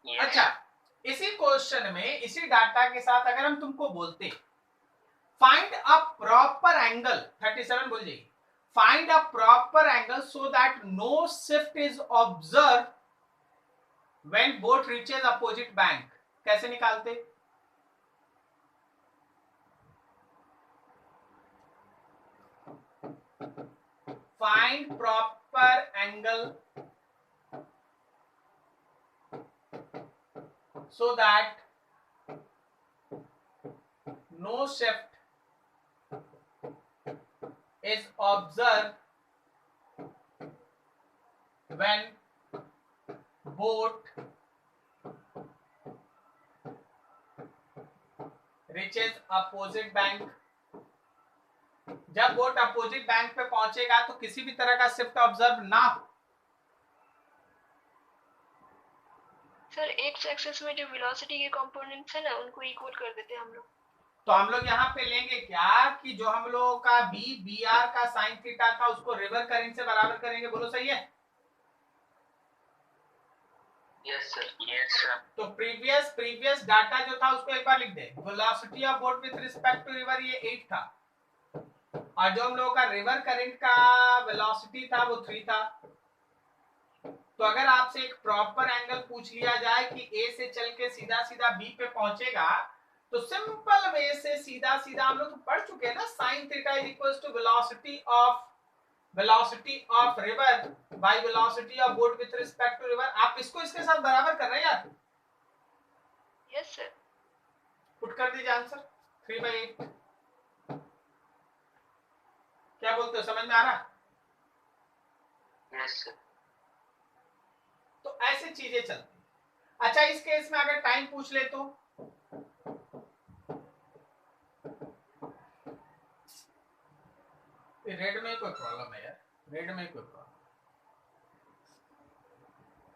Yes.
अच्छा, इसी क्वेश्चन में इसी डाटा के साथ अगर हम तुमको बोलते फाइंड अ प्रॉपर एंगल, 37 बोल जाइए, find a proper angle so that no shift is observe when boat reaches opposite bank, कैसे निकालते? Find proper angle so that no shift is observed when boat reaches opposite bank. जब boat opposite bank पे पहुंचेगा तो किसी भी तरह का शिफ्ट ऑब्जर्व ना हो।
सर एक्स एक्सिस में जो वेलोसिटी के कंपोनेंट्स है ना उनको इक्वल कर देते हैं हम लोग।
तो हम लोग यहाँ पे लेंगे क्या कि जो हम लोगों का बी आर का साइन थीटा था उसको रिवर करेंट से बराबर करेंगे, बोलो सही है?
Yes sir. Yes sir.
तो प्रीवियस डाटा जो था उसको एक बार लिख दे, velocity of boat with respect to river ये 8 था, और जो हम लोगों का रिवर करंट का वेलोसिटी था वो 3 था। तो अगर आपसे एक प्रॉपर एंगल पूछ लिया जाए कि ए से चल के सीधा सीधा बी पे पहुंचेगा, तो सिंपल वे से सीधा सीधा हम लोग तो पढ़ चुके हैं ना, sine theta is equals to velocity of river by velocity of boat with respect to river. आप इसको इसके साथ बराबर कर रहे हैं यार?
Yes sir.
पुट कर दीजिए आंसर 3/8। क्या बोलते हो, समझ में आ रहा?
Yes sir.
तो ऐसे चीजें चलती। अच्छा, इस केस में अगर टाइम पूछ ले तो रेड में कोई प्रॉब्लम है यार, रेड में कोई प्रॉब्लम